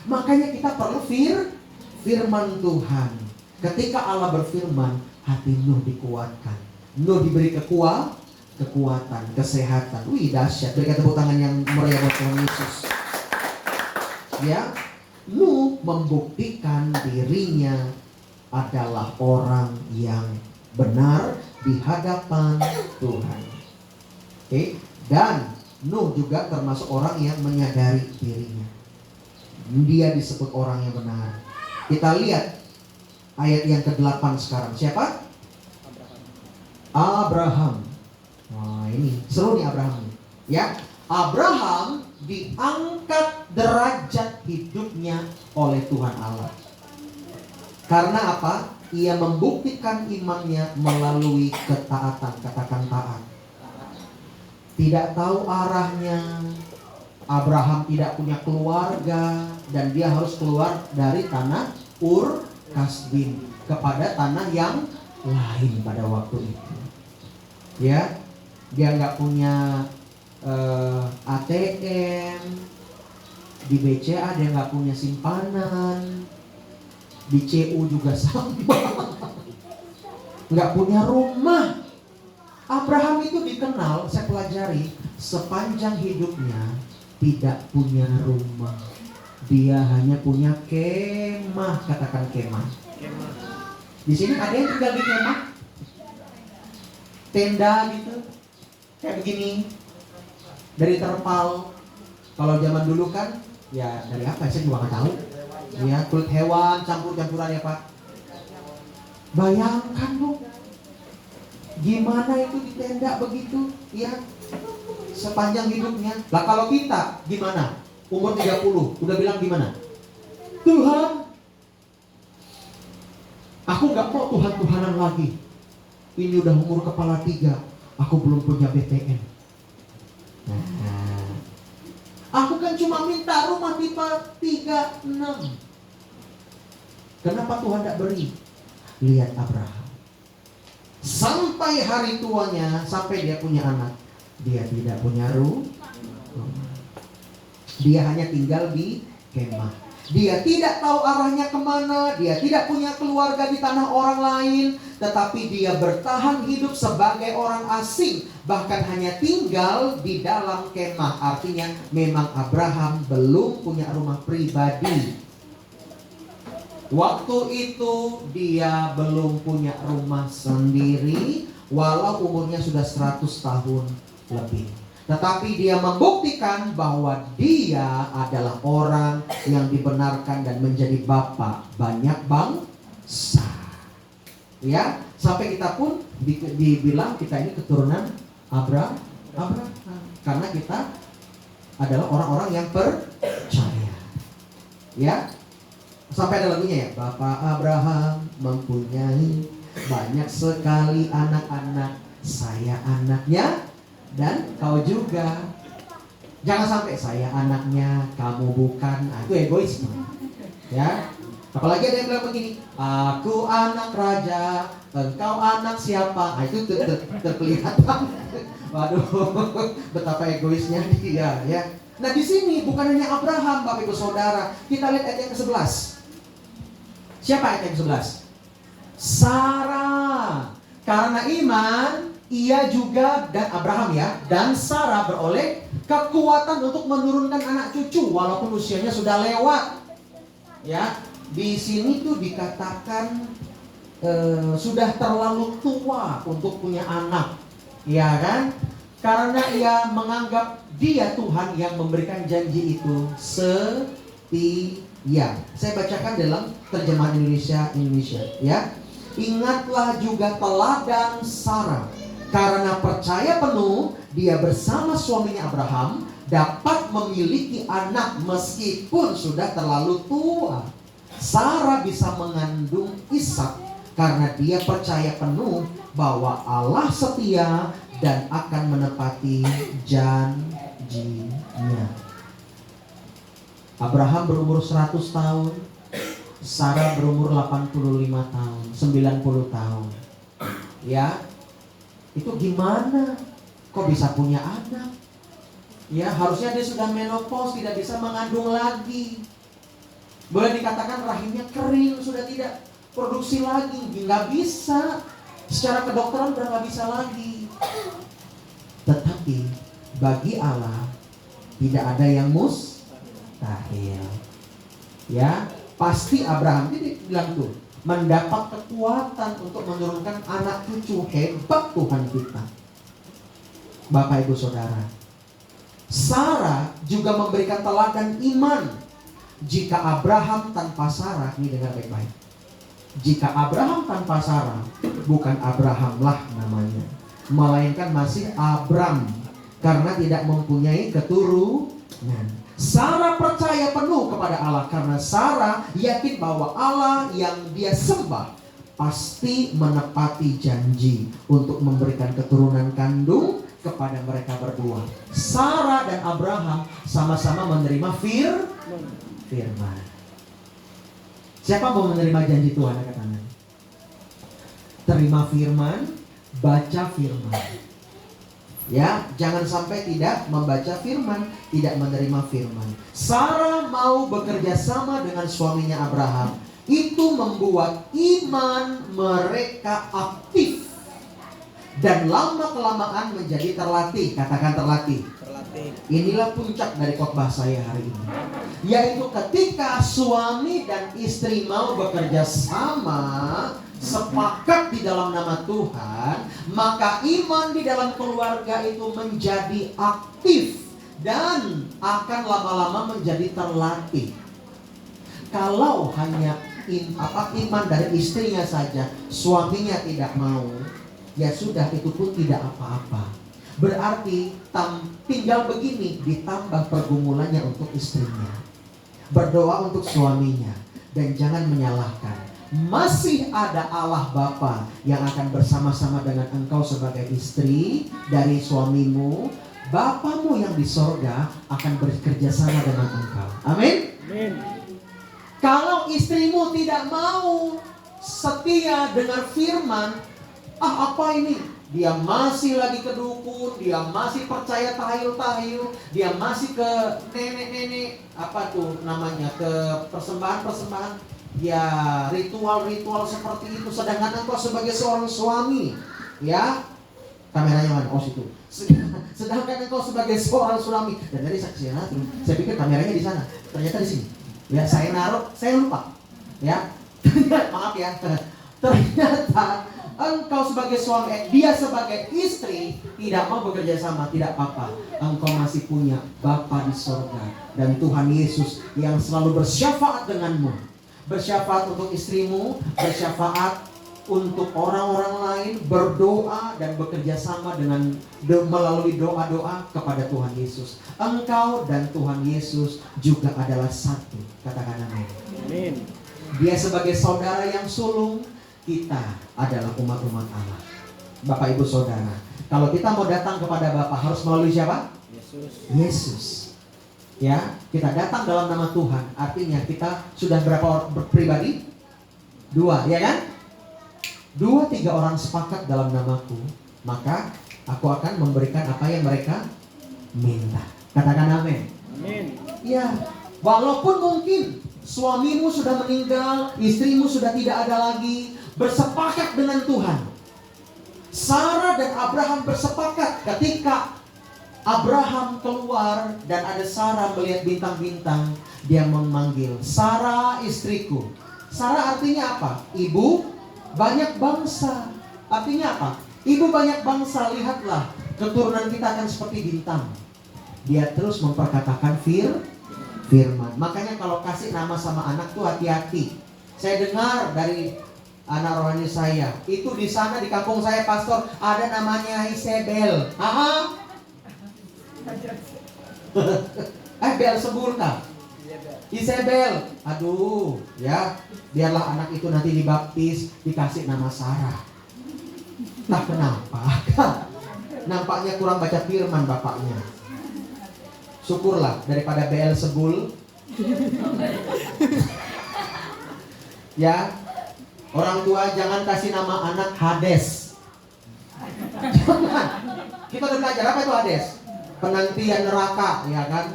Makanya kita perlu firman Tuhan. Ketika Allah berfirman, hati Nuh dikuatkan. Nuh diberi kekuatan, kesehatan. Wih, dahsyat. Berikan tepuk tangan yang meriah buat Tuhan Yesus. Ya, Nuh membuktikan dirinya adalah orang yang benar di hadapan Tuhan. Oke, dan Nuh juga termasuk orang yang menyadari dirinya. Dia disebut orang yang benar. Kita lihat ayat yang ke-8 sekarang. Siapa? Abraham. Wah, ini seru nih Abraham. Ya, Abraham diangkat derajat hidupnya oleh Tuhan Allah. Karena apa? Ia membuktikan imannya melalui ketaatan. Katakan taat. Tidak tahu arahnya. Abraham tidak punya keluarga dan dia harus keluar dari tanah Ur Kasdim kepada tanah yang lain pada waktu itu. Ya, dia nggak punya ATM, di BCA dia nggak punya simpanan, di CU juga sama, nggak punya rumah. Abraham itu dikenal, saya pelajari, sepanjang hidupnya tidak punya rumah. Dia hanya punya kemah, katakan kemah. Di sini ada yang tinggal di kemah, tenda gitu, kayak begini, dari terpal. Kalau zaman dulu kan, ya dari apa? Saya juga nggak tahu. Ya, kulit hewan, campur-campuran ya Pak. Bayangkan loh, gimana itu di tenda begitu, ya, sepanjang hidupnya. Lah kalau kita gimana? Umur 30, udah bilang gimana? Tuhan, aku nggak mau Tuhan-Tuhanan lagi. Ini udah umur kepala 3, aku belum punya BTN. Nah, aku kan cuma minta rumah tipe 36. Kenapa Tuhan tidak beri? Lihat Abraham. Sampai hari tuanya, sampai dia punya anak, dia tidak punya rumah. Dia hanya tinggal di kemah. Dia tidak tahu arahnya kemana, dia tidak punya keluarga di tanah orang lain, tetapi dia bertahan hidup sebagai orang asing, bahkan hanya tinggal di dalam kemah. Artinya memang Abraham belum punya rumah pribadi. Waktu itu dia belum punya rumah sendiri, walau umurnya sudah 100 tahun lebih. Tetapi dia membuktikan bahwa dia adalah orang yang dibenarkan dan menjadi bapa banyak bangsa. Ya, sampai kita pun dibilang kita ini keturunan Abraham. Karena kita adalah orang-orang yang percaya. Ya, sampai ada lagunya ya, Bapak Abraham mempunyai banyak sekali anak-anak, saya anaknya dan kau juga. Jangan sampai saya anaknya, kamu bukan. Nah, itu egoisme. Ya. Apalagi ada yang bilang begini, aku anak raja, engkau anak siapa? Nah, itu terkelihatan. Waduh, betapa egoisnya dia, ya. Nah, di sini bukan hanya Abraham, Bapak Ibu Saudara. Kita lihat ayat yang ke-11. Siapa ayat yang ke-11? Sarah. Karena iman, ia juga, dan Abraham ya, dan Sarah beroleh kekuatan untuk menurunkan anak cucu walaupun usianya sudah lewat. Ya, di sini tuh dikatakan sudah terlalu tua untuk punya anak, ya kan? Karena ia menganggap dia Tuhan yang memberikan janji itu setia. Saya bacakan dalam terjemahan Indonesia, ya. Ingatlah juga teladan Sarah. Karena percaya penuh, dia bersama suaminya Abraham dapat memiliki anak meskipun sudah terlalu tua. Sarah bisa mengandung Ishak karena dia percaya penuh bahwa Allah setia dan akan menepati janjinya. Abraham berumur 100 tahun, Sarah berumur 85 tahun, 90 tahun. Ya, itu gimana? Kok bisa punya anak? Ya, harusnya dia sudah menopause, tidak bisa mengandung lagi. Boleh dikatakan rahimnya kering, sudah tidak produksi lagi. Nggak bisa. Secara kedokteran udah nggak bisa lagi. Tetapi bagi Allah tidak ada yang mustahil. Ya, pasti Abraham jadi bilang tuh, mendapat kekuatan untuk menurunkan anak cucu. Hebat Tuhan kita. Bapak Ibu Saudara, Sarah juga memberikan teladan iman. Jika Abraham tanpa Sarah, ini dengar baik-baik, jika Abraham tanpa Sarah, bukan Abrahamlah namanya, melainkan masih Abram, karena tidak mempunyai keturunan. Sarah percaya penuh kepada Allah karena Sarah yakin bahwa Allah yang dia sembah pasti menepati janji untuk memberikan keturunan kandung kepada mereka berdua. Sarah dan Abraham sama-sama menerima firman. Siapa mau menerima janji Tuhan? Angkat tangan. Terima firman, baca firman. Ya, jangan sampai tidak membaca firman, tidak menerima firman. Sarah mau bekerja sama dengan suaminya Abraham. Itu membuat iman mereka aktif dan lama-kelamaan menjadi terlatih. Katakan terlatih. Inilah puncak dari khotbah saya hari ini, yaitu ketika suami dan istri mau bekerja sama, sepakat di dalam nama Tuhan, maka iman di dalam keluarga itu menjadi aktif dan akan lama-lama menjadi terlatih. Kalau hanya iman dari istrinya saja, suaminya tidak mau, ya sudah, itu pun tidak apa-apa. Berarti tinggal begini, ditambah pergumulannya untuk istrinya, berdoa untuk suaminya, dan jangan menyalahkan. Masih ada Allah Bapa yang akan bersama-sama dengan engkau sebagai istri dari suamimu. Bapamu yang di sorga akan bekerja sama dengan engkau. Amin. Kalau istrimu tidak mau setia dengan firman, apa ini? dia masih lagi ke dukun, dia masih percaya tahayul-tahayul, dia masih ke nenek-nenek, apa tuh namanya, ke persembahan-persembahan, ya ritual-ritual seperti itu. Sedangkan engkau sebagai seorang suami, ya, kameranya mana? Oh situ. Sedangkan engkau sebagai seorang suami, dan dari saksinya saya pikir kameranya di sana, ternyata di sini. Ya, saya naruh, saya lupa. Ya, maaf ya. Ternyata engkau sebagai suami, dia sebagai istri tidak mau bekerja sama, tidak apa-apa. Engkau masih punya Bapa di sorga dan Tuhan Yesus yang selalu bersyafaat denganmu, bersyafaat untuk istrimu, bersyafaat untuk orang-orang lain, berdoa dan bekerja sama dengan melalui doa-doa kepada Tuhan Yesus. Engkau dan Tuhan Yesus juga adalah satu. Katakan amin. Amin. Dia sebagai saudara yang sulung, kita adalah umat-umat Allah. Bapak Ibu Saudara, kalau kita mau datang kepada Bapa harus melalui siapa? Yesus. Yesus. Ya, kita datang dalam nama Tuhan. Artinya kita sudah berapa orang pribadi? 2, ya kan? 2-3 orang sepakat dalam namaku, maka aku akan memberikan apa yang mereka minta. Katakan amin. Amin. Ya, walaupun mungkin suamimu sudah meninggal, istrimu sudah tidak ada lagi, bersepakat dengan Tuhan. Sarah dan Abraham bersepakat ketika Abraham keluar dan ada Sarah melihat bintang-bintang, dia memanggil, Sarah istriku. Sarah artinya apa? Ibu banyak bangsa. Artinya apa? Ibu banyak bangsa, lihatlah keturunan kita akan seperti bintang. Dia terus memperkatakan firman. Makanya kalau kasih nama sama anak tuh hati-hati. Saya dengar dari anak rohani saya, itu di sana di kampung saya pastor ada namanya Isabel. Beelzebul kah? Isabel. Aduh, ya, biarlah anak itu nanti dibaptis, dikasih nama Sarah. Tak kenapa? Nampaknya kurang baca firman bapaknya. Syukurlah daripada Beelzebul. Ya, orang tua jangan kasih nama anak Hades. Jangan. Kita udah belajar apa itu Hades? Penantian neraka, ya kan?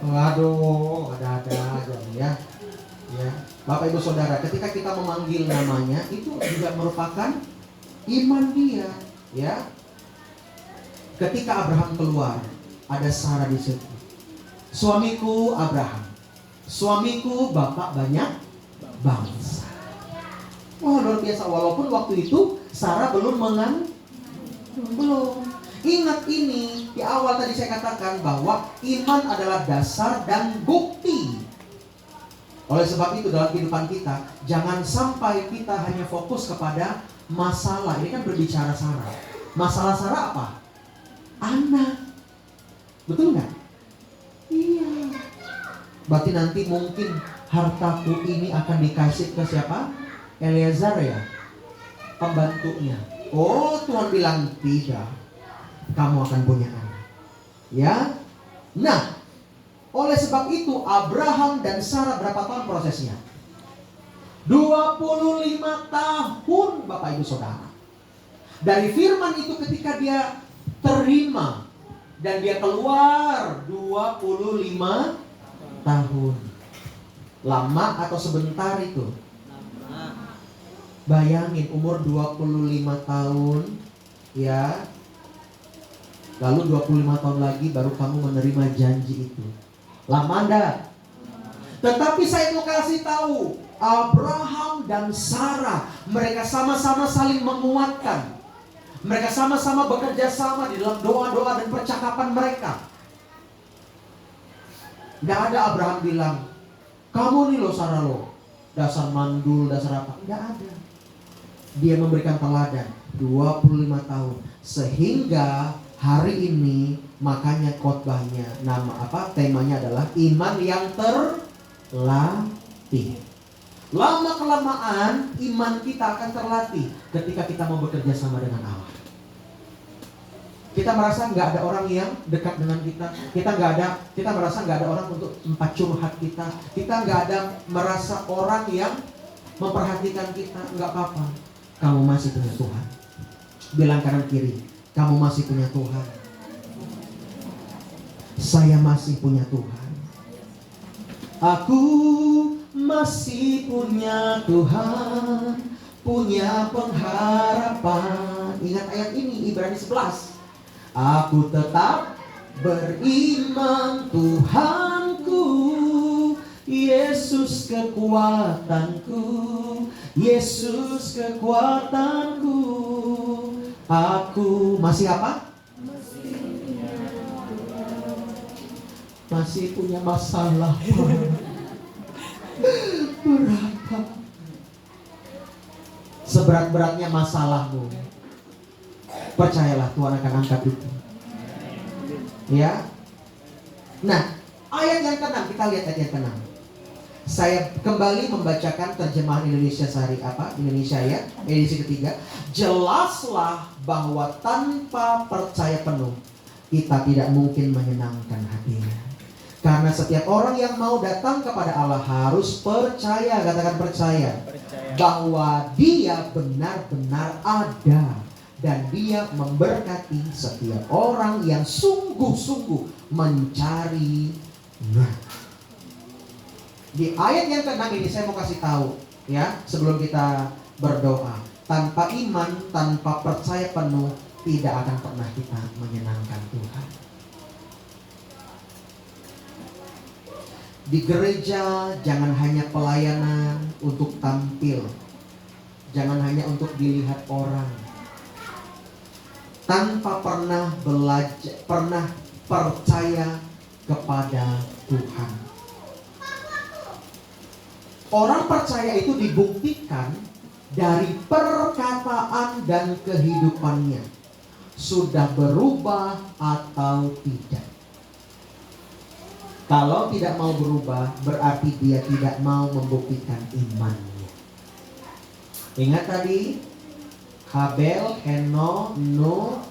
Waduh, ada-ada aja ya. Ya, Bapak Ibu Saudara, ketika kita memanggil namanya itu juga merupakan iman dia, ya. Ketika Abraham keluar, ada Sarah di situ. Suamiku Abraham, suamiku bapak banyak bangsa. Wah, luar biasa. Walaupun waktu itu Sarah belum belum. Ingat ini, di awal tadi saya katakan bahwa iman adalah dasar dan bukti. Oleh sebab itu dalam kehidupan kita, jangan sampai kita hanya fokus kepada masalah. Ini kan berbicara Sarah. Masalah Sarah apa? Anak. Betul nggak? Iya. Berarti nanti mungkin hartaku ini akan dikasih ke siapa? Eliezer ya? Pembantunya. Oh, Tuhan bilang tidak. Kamu akan punya anak. Ya. Nah, oleh sebab itu Abraham dan Sarah berapa tahun prosesnya? 25 tahun Bapak Ibu Saudara. Dari firman itu ketika dia terima dan dia keluar 25 tahun. Lama atau sebentar itu? Bayangin umur 25 tahun, ya. Lalu 25 tahun lagi baru kamu menerima janji itu. Lama enggak? Tetapi saya mau kasih tahu, Abraham dan Sarah, mereka sama-sama saling menguatkan. Mereka sama-sama bekerja sama di dalam doa-doa dan percakapan mereka. Enggak ada Abraham bilang, kamu nih loh Sarah loh, dasar mandul, dasar apa. Enggak ada. Dia memberikan teladan 25 tahun. Sehingga hari ini makanya khotbahnya temanya adalah iman yang terlatih. Lama kelamaan iman kita akan terlatih ketika kita mau bekerja sama dengan Allah. Kita merasa nggak ada orang yang dekat dengan kita. Kita merasa nggak ada orang untuk tempat curhat kita. Kita nggak ada merasa orang yang memperhatikan kita. Nggak apa-apa. Kamu masih punya Tuhan. Bilang kanan kiri, kamu masih punya Tuhan. Saya masih punya Tuhan. Aku masih punya Tuhan, punya pengharapan. Ingat ayat ini, Ibrani 11. Aku tetap beriman, Tuhanku, Yesus kekuatanku, Yesus kekuatanku. Aku masih apa? Masih punya masalah. Berapa? Seberat-beratnya masalahmu, percayalah Tuhan akan angkat itu. Ya. Nah, ayat yang ke-6, kita lihat ayat yang ke-6. Saya kembali membacakan terjemahan Indonesia Sehari Indonesia ya, edisi ketiga. Jelaslah bahwa tanpa percaya penuh kita tidak mungkin menyenangkan hatinya. Karena setiap orang yang mau datang kepada Allah harus percaya, katakan percaya, bahwa Dia benar-benar ada dan Dia memberkati setiap orang yang sungguh-sungguh mencari-Nya. Di ayat yang ke-6 ini saya mau kasih tahu ya, sebelum kita berdoa. Tanpa iman, tanpa percaya penuh, tidak akan pernah kita menyenangkan Tuhan. Di gereja jangan hanya pelayanan untuk tampil, jangan hanya untuk dilihat orang. Tanpa pernah belajar, pernah percaya kepada Tuhan. Orang percaya itu dibuktikan dari perkataan dan kehidupannya, sudah berubah atau tidak. Kalau tidak mau berubah, berarti dia tidak mau membuktikan imannya. Ingat tadi, Habel, Henok, Nuh,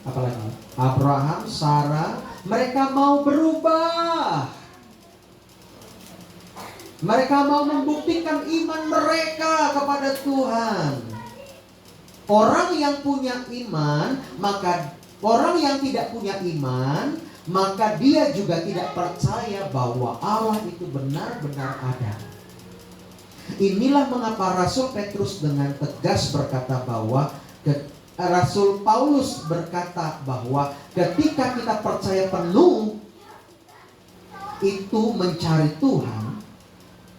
apalagi Abraham, Sarah, mereka mau berubah. Mereka mau membuktikan iman mereka kepada Tuhan. Orang yang punya iman, maka orang yang tidak punya iman, maka dia juga tidak percaya bahwa Allah itu benar-benar ada. Inilah mengapa Rasul Petrus dengan tegas berkata bahwa Rasul Paulus berkata bahwa ketika kita percaya penuh, itu mencari Tuhan,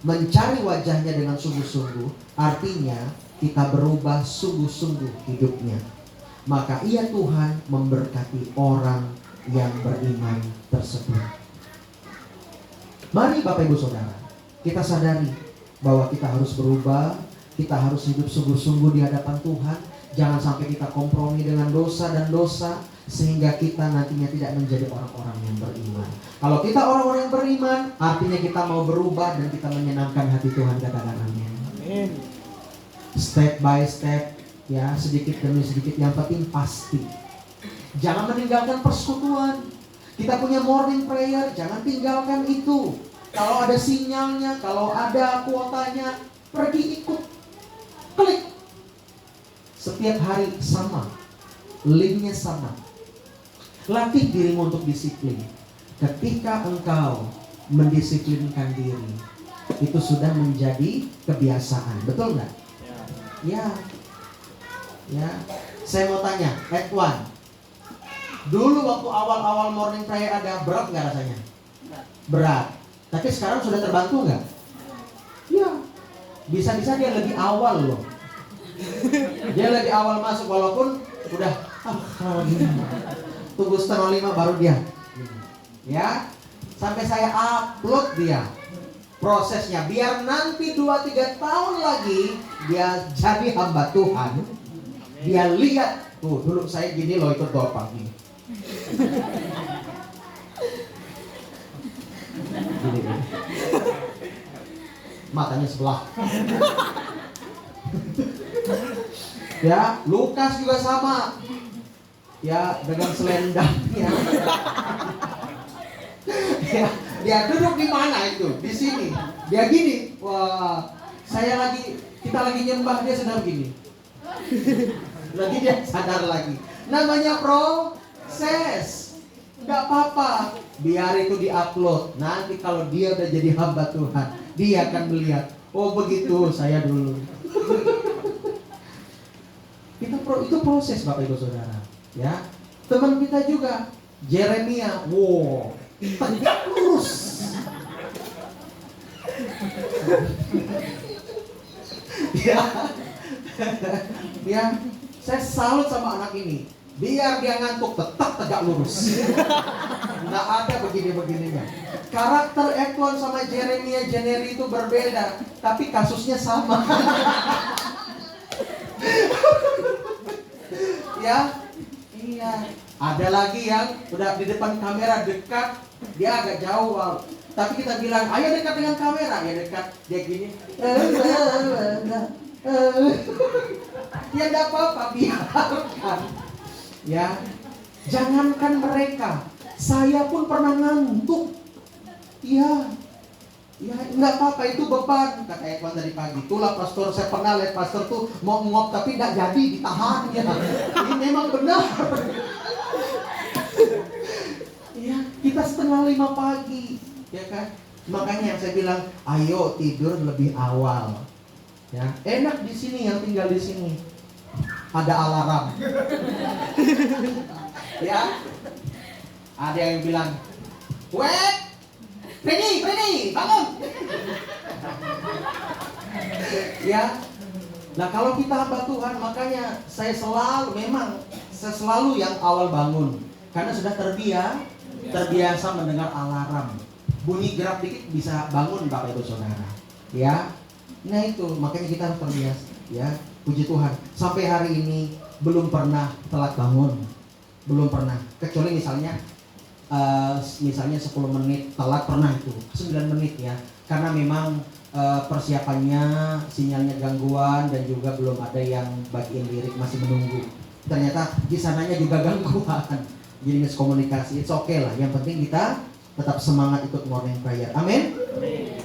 mencari wajahnya dengan sungguh-sungguh, artinya kita berubah sungguh-sungguh hidupnya. Maka ia Tuhan memberkati orang yang beriman tersebut. Mari Bapak Ibu Saudara, kita sadari bahwa kita harus berubah, kita harus hidup sungguh-sungguh di hadapan Tuhan. Jangan sampai kita kompromi dengan dosa dan dosa, sehingga kita nantinya tidak menjadi orang-orang yang beriman. Kalau kita orang-orang yang beriman, artinya kita mau berubah dan kita menyenangkan hati Tuhan, katakan amin. Amin. Step by step, ya, sedikit demi sedikit, yang penting pasti. Jangan meninggalkan persekutuan. Kita punya morning prayer, jangan tinggalkan itu. Kalau ada sinyalnya, kalau ada kuotanya, pergi ikut. Klik. Setiap hari sama, linknya sama. Latih dirimu untuk disiplin. Ketika engkau mendisiplinkan diri, itu sudah menjadi kebiasaan. Betul nggak? Ya. Ya. Saya mau tanya, Edwan. Dulu waktu awal-awal morning prayer ada, berat nggak rasanya? Berat. Tapi sekarang sudah terbantu nggak? Ya. Bisa-bisa dia lebih awal loh. Dia lebih awal masuk, walaupun udah tunggu 4:30 baru dia. Ya. Sampai saya upload dia prosesnya, biar nanti 2-3 tahun lagi dia jadi hamba Tuhan. Dia lihat, tuh dulu saya gini loh, ikut doa pagi. Gini. Matanya sebelah. Ya, Lukas juga sama. Ya, dengan selendangnya. Ya, dia duduk di mana itu? Di sini. Dia gini. Wah, kita lagi nyembah, dia sedang gini. Nanti dia sadar lagi. Namanya proses. Nggak apa-apa. Biar itu diupload. Nanti kalau dia udah jadi hamba Tuhan, dia akan melihat. Oh begitu saya dulu. Itu proses Bapak Ibu Saudara. Ya. Teman kita juga. Jeremia. Wow. Tegak lurus. Ya. Ya, saya salut sama anak ini. Biar dia ngantuk tetap tegak lurus. Nggak ada begini-begininya. Karakter Eklon sama Jeremia Jeneri itu berbeda, tapi kasusnya sama. Ya, iya. Ada lagi yang udah di depan kamera dekat, dia agak jauh. Tapi kita bilang, ayo dekat dengan kamera, ya dekat. Dia gini. Ya enggak apa-apa, biarkan. Ya, jangankan mereka, saya pun pernah ngantuk. Ya, enggak apa-apa, itu beban. Kata Ekwan tadi pagi, itulah pastor, saya pernah lihat pastor tuh mau ngop tapi enggak jadi, ditahan ya. Ini memang benar. Ya, kita 4:30 pagi, ya kan? Makanya saya bilang, ayo tidur lebih awal. Ya, enak di sini yang tinggal di sini. Ada alarm. Ya. Ada yang bilang, "Wek, Freddy, bangun." Ya. Nah, kalau kita hamba Tuhan, makanya saya selalu yang awal bangun. Karena sudah terbiasa mendengar alarm. Bunyi gerak dikit bisa bangun Bapak Ibu Saudara. Ya. Nah itu, makanya kita harus terbiasa. Ya, puji Tuhan. Sampai hari ini belum pernah telat bangun. Belum pernah. Kecuali misalnya 10 menit telat pernah itu. 9 menit ya. Karena memang persiapannya, sinyalnya gangguan dan juga belum ada yang bagian lirik masih menunggu. Ternyata di sananya juga gangguan. Jadi miskomunikasi. It's okay lah. Yang penting kita tetap semangat ikut morning prayer. Amin.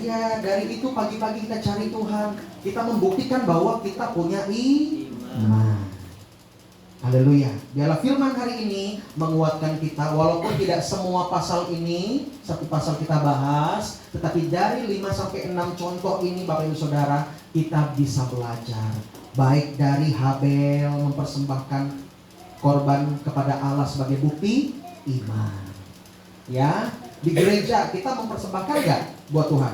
Ya, dari itu pagi-pagi kita cari Tuhan. Kita membuktikan bahwa kita punya iman. Haleluya. Biarlah firman hari ini menguatkan kita. Walaupun tidak semua pasal ini satu pasal kita bahas, tetapi dari 5-6 contoh ini Bapak Ibu Saudara, kita bisa belajar. Baik dari Habel mempersembahkan korban kepada Allah sebagai bukti iman. Ya, di gereja kita mempersembahkan gak buat Tuhan?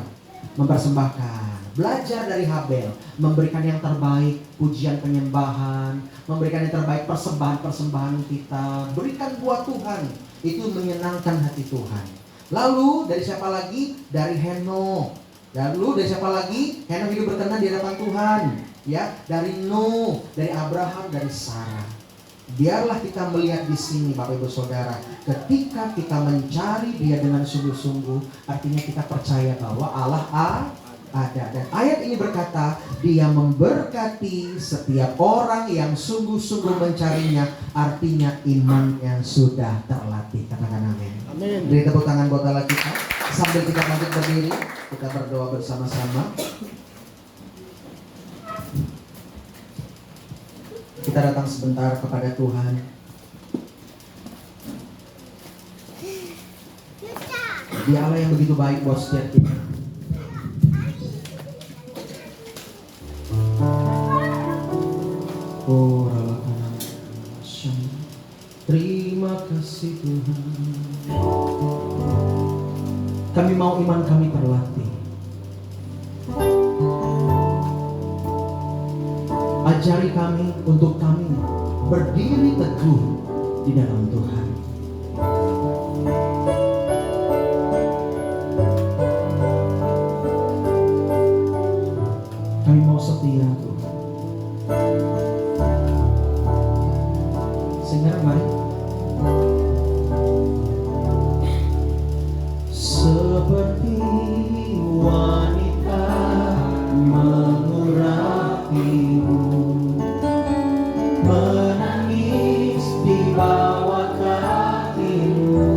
Mempersembahkan. Belajar dari Habel, memberikan yang terbaik, pujian penyembahan, memberikan yang terbaik persembahan-persembahan kita, berikan buat Tuhan. Itu menyenangkan hati Tuhan. Lalu dari siapa lagi? Dari Henokh. Lalu dari siapa lagi? Henokh hidup berkenan di hadapan Tuhan. Ya, dari Nuh, dari Abraham, dari Sarah. Biarlah kita melihat di sini Bapak Ibu Saudara, ketika kita mencari Dia dengan sungguh-sungguh, artinya kita percaya bahwa Allah ada. Dan ayat ini berkata, Dia memberkati setiap orang yang sungguh-sungguh mencarinya, artinya imannya sudah terlatih. Katakan amin. Amin. Beri tepuk tangan buat Allah kita. Sambil kita bangkit berdiri, kita berdoa bersama-sama. Kita datang sebentar kepada Tuhan. Dia Allah yang begitu baik buat setiap kita. Oh, terima kasih Tuhan. Kami mau iman kami terlatih. Ajari kami untuk kami berdiri teguh di dalam Tuhan. Kami mau setia Tuhan. Sehingga mari. Seperti wanita mengurapimu, menangis di bawah kakimu.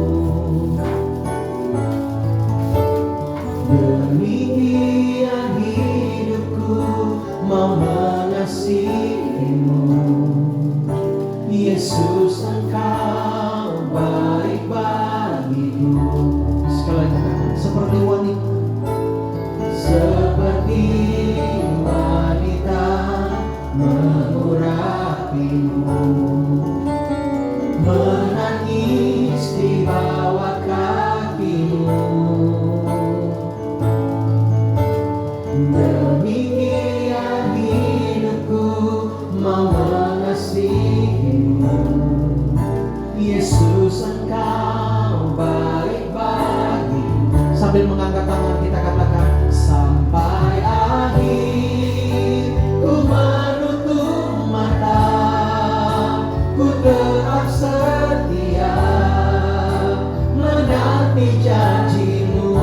Demikian hidupku mau mengasihimu. mengurapimu, menangis di bawah kakimu. Demikian hidupku mau mengasihimu, Yesus engkau baik bagiku. Sambil mengangkat tangan kita katakan, sampai akhir ku menutup mata, ku tetap setia menanti janjimu.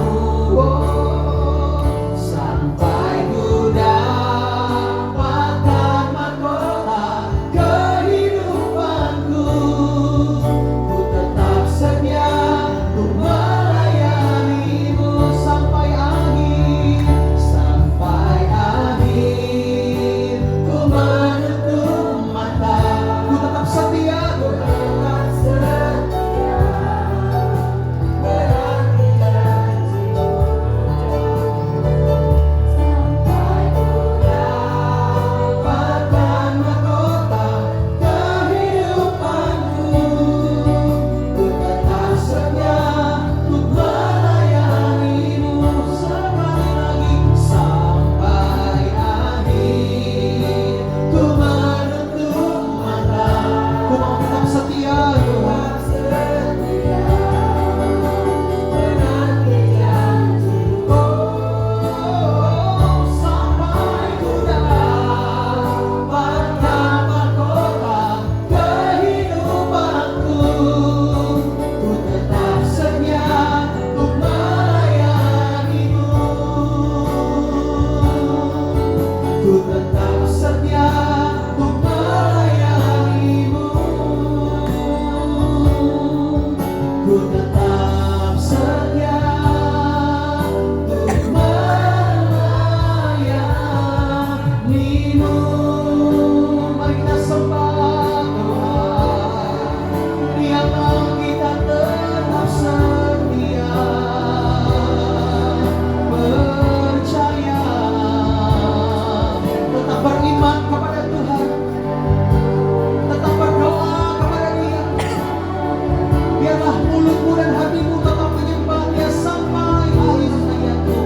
Sampai ku dapatkan mahkota kehidupanku, ku tetap setia untuk melayanimu sampai akhir, sampai akhir ku menutup mata, ku tetap setia, ku tetap setia menanti janjimu. Sampai ku dapatkan mahkota kehidupanku, ku tetap setia untuk melayanimu sekali lagi, sampai akhir ku menutup mata, ku mau tetap setia, Tuhan, menanti janjimu. Sampai ku dapatkan mahkota kehidupanku, ku tetap setia untuk melayanimu, ku tetap setia untuk melayanimu, ku tetap setia untuk melayanimu. Mari kita sembah Tuhan, Dia mau kita tetap setia, percaya, tetap beriman kepada Tuhan, tetap berdoa kepada Dia. Biarlah mulutmu dan hatimu tetap menyembah Dia sampai akhir hayatmu.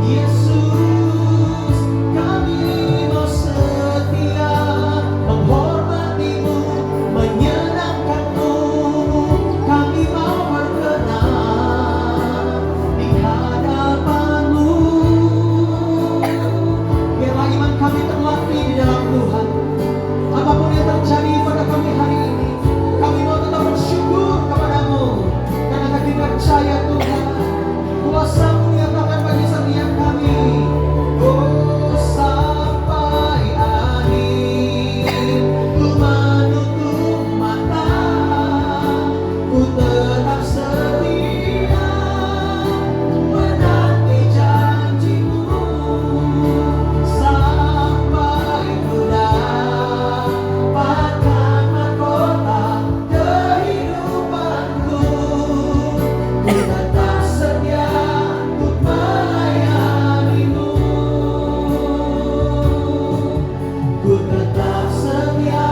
Yesus, kami mau setia menghormatimu, menyenangkanmu, kami mau berkenan di hadapanmu. Biarlah iman kami terlatih di dalam Tuhan. Apapun yang terjadi pada kami hari ini, kami mau tetap bersyukur kepadamu, karena kami percaya Tuhan, kuasa-Mu nyatakan bagi setiap kami. Oh, sampai akhir ku menutup mata, ku tetap setia menanti janjimu, sampai ku dapatkan mahkota kehidupanku, ku tetap setia untuk melayanimu, ku tetap setia,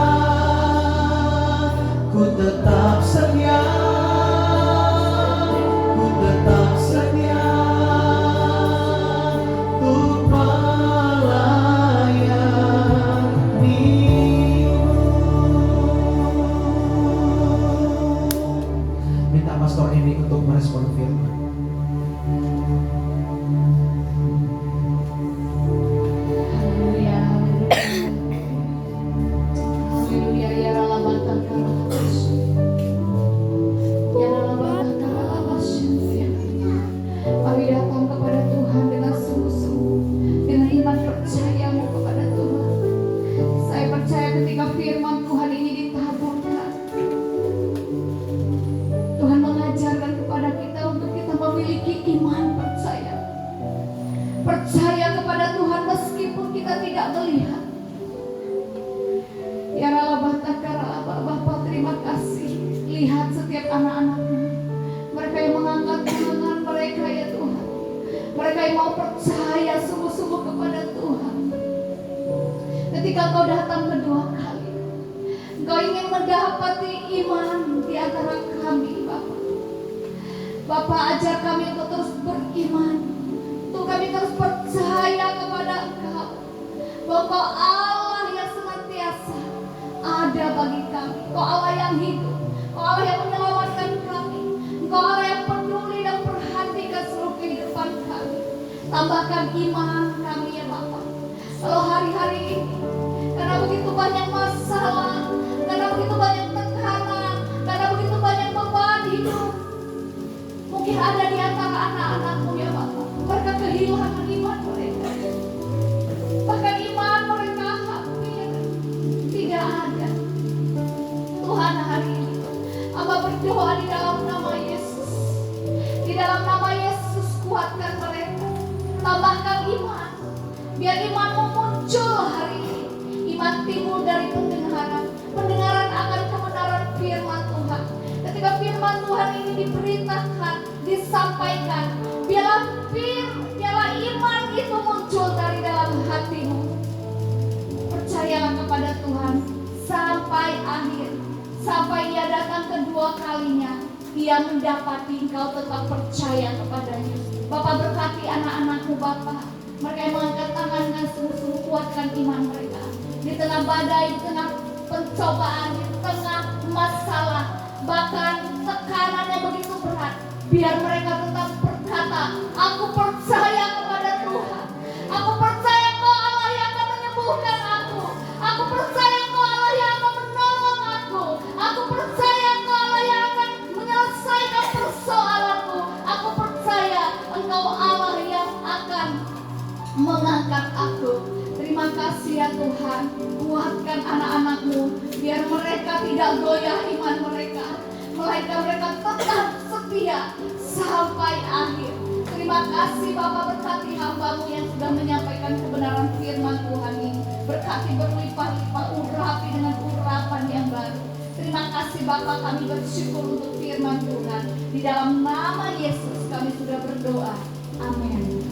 ku tetap setia, ku tetap setia untuk melayanimu. Minta Pastor ini untuk merespon firman. Haleluya, haleluya, ya ralabata karabas, ya ralabata karabas. Mari datang kepada Tuhan dengan sungguh-sungguh, dengan iman percayamu kepada Tuhan. Saya percaya ketika firman Tuhan ini ditaburkan, Tuhan mengajarkan kepada kita untuk kita memiliki iman percaya. Percaya kepada Tuhan meskipun kita tidak melihat. Ya ralabata karabas, Bapa terima kasih. Lihat setiap anak-anak-Mu, mereka yang mengangkat tangan mereka ya Tuhan, mereka yang mau percaya sungguh-sungguh kepada Tuhan. Ketika ketika Kau datang kedua kali, Engkau ingin mendapati iman di antara kami, Bapa. Bapa, ajar kami untuk terus beriman, untuk kami terus percaya kepada Engkau, bahwa Kau Allah yang senantiasa ada bagi kami. Kau Allah yang hidup, Kau Allah yang menyelamatkan kami, Engkau Allah yang peduli dan perhatikan seluruh kehidupan kami. Tambahkan iman kami ya Bapa. Kalau hari-hari ini, karena begitu banyak masalah, karena begitu banyak tekanan, karena begitu banyak beban hidup, mungkin ada di antara anak-anakmu ya Bapa, mereka kehilangan iman mereka. Bahkan iman mereka hampir tidak ada. Tuhan, hari ini Amba berdoa di dalam nama Yesus. Di dalam nama Yesus, kuatkan mereka, tambahkan iman. Biar imanmu muncul hari ini. Iman timbul dari pendengaran, pendengaran akan kebenaran firman Tuhan. Ketika firman Tuhan ini diberitakan, disampaikan, biarlah iman itu muncul dari dalam hatimu. Percayalah kepada Tuhan sampai akhir, sampai Ia datang kedua kalinya. Ia mendapati engkau tetap percaya kepadanya. Bapak, berkati anak-anakmu Bapak, mereka yang mengangkat tangan dengan sungguh-sungguh, kuatkan iman mereka di tengah badai, di tengah pencobaan, di tengah masalah, bahkan tekanan yang begitu berat. Biar mereka tetap berkata, aku percaya kepada Tuhan, aku percaya Kau Allah yang akan menyembuhkan aku, aku percaya Kau Allah yang akan menolong aku percaya Kau Allah yang akan menyelesaikan persoalanku, aku percaya Engkau Allah yang akan mengangkat aku. Terima kasih ya Tuhan, kuatkan anak-anak-Mu, biar mereka tidak goyah iman mereka, melainkan mereka tetap setia sampai akhir. Terima kasih Bapak, berkati hamba-Mu yang sudah menyampaikan kebenaran firman Tuhan ini. Berkati berlimpah-limpah, urapi dengan urapan yang baru. Terima kasih Bapak, kami bersyukur untuk firman Tuhan. Di dalam nama Yesus kami sudah berdoa. Amin.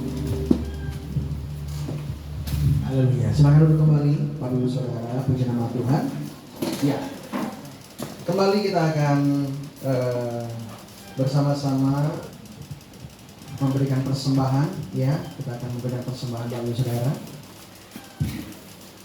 Haleluya. Silakan duduk kembali, Bapak Ibu Saudara, puji nama Tuhan. Ya. Kembali kita akan bersama-sama memberikan persembahan, ya. Kita akan memberikan persembahan Bapak Ibu Saudara.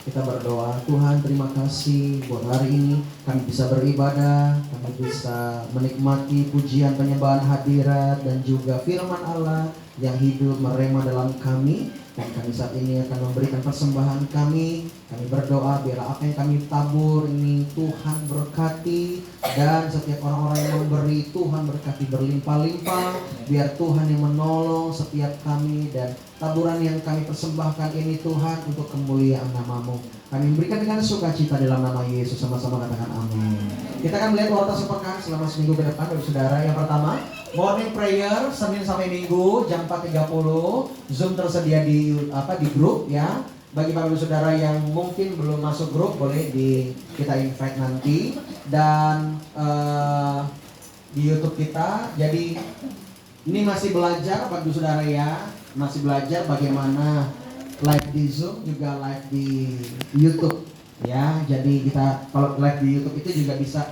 Kita berdoa, Tuhan terima kasih buat hari ini kami bisa beribadah, kami bisa menikmati pujian penyembahan hadirat dan juga firman Allah yang hidup merema dalam kami. Dan kami saat ini akan memberikan persembahan kami. Kami berdoa biarlah apa yang kami tabur ini Tuhan berkati, dan setiap orang-orang yang memberi Tuhan berkati berlimpah-limpah. Biar Tuhan yang menolong setiap kami, dan taburan yang kami persembahkan ini Tuhan untuk kemuliaan nama-Mu. Kami memberikan dengan sukacita dalam nama Yesus. Sama-sama katakan amin. Kita akan melihat warta sepekan selama seminggu ke depan, Bapak Saudara. Yang pertama, morning prayer Senin sampai Minggu jam 4.30. Zoom tersedia di grup ya. Bagi Bapak Ibu Saudara yang mungkin belum masuk grup, boleh kita invite nanti. Dan di YouTube kita. Jadi ini masih belajar Bapak Ibu Saudara ya. Masih belajar bagaimana live di Zoom juga live di YouTube ya. Jadi kita kalau live di YouTube itu juga bisa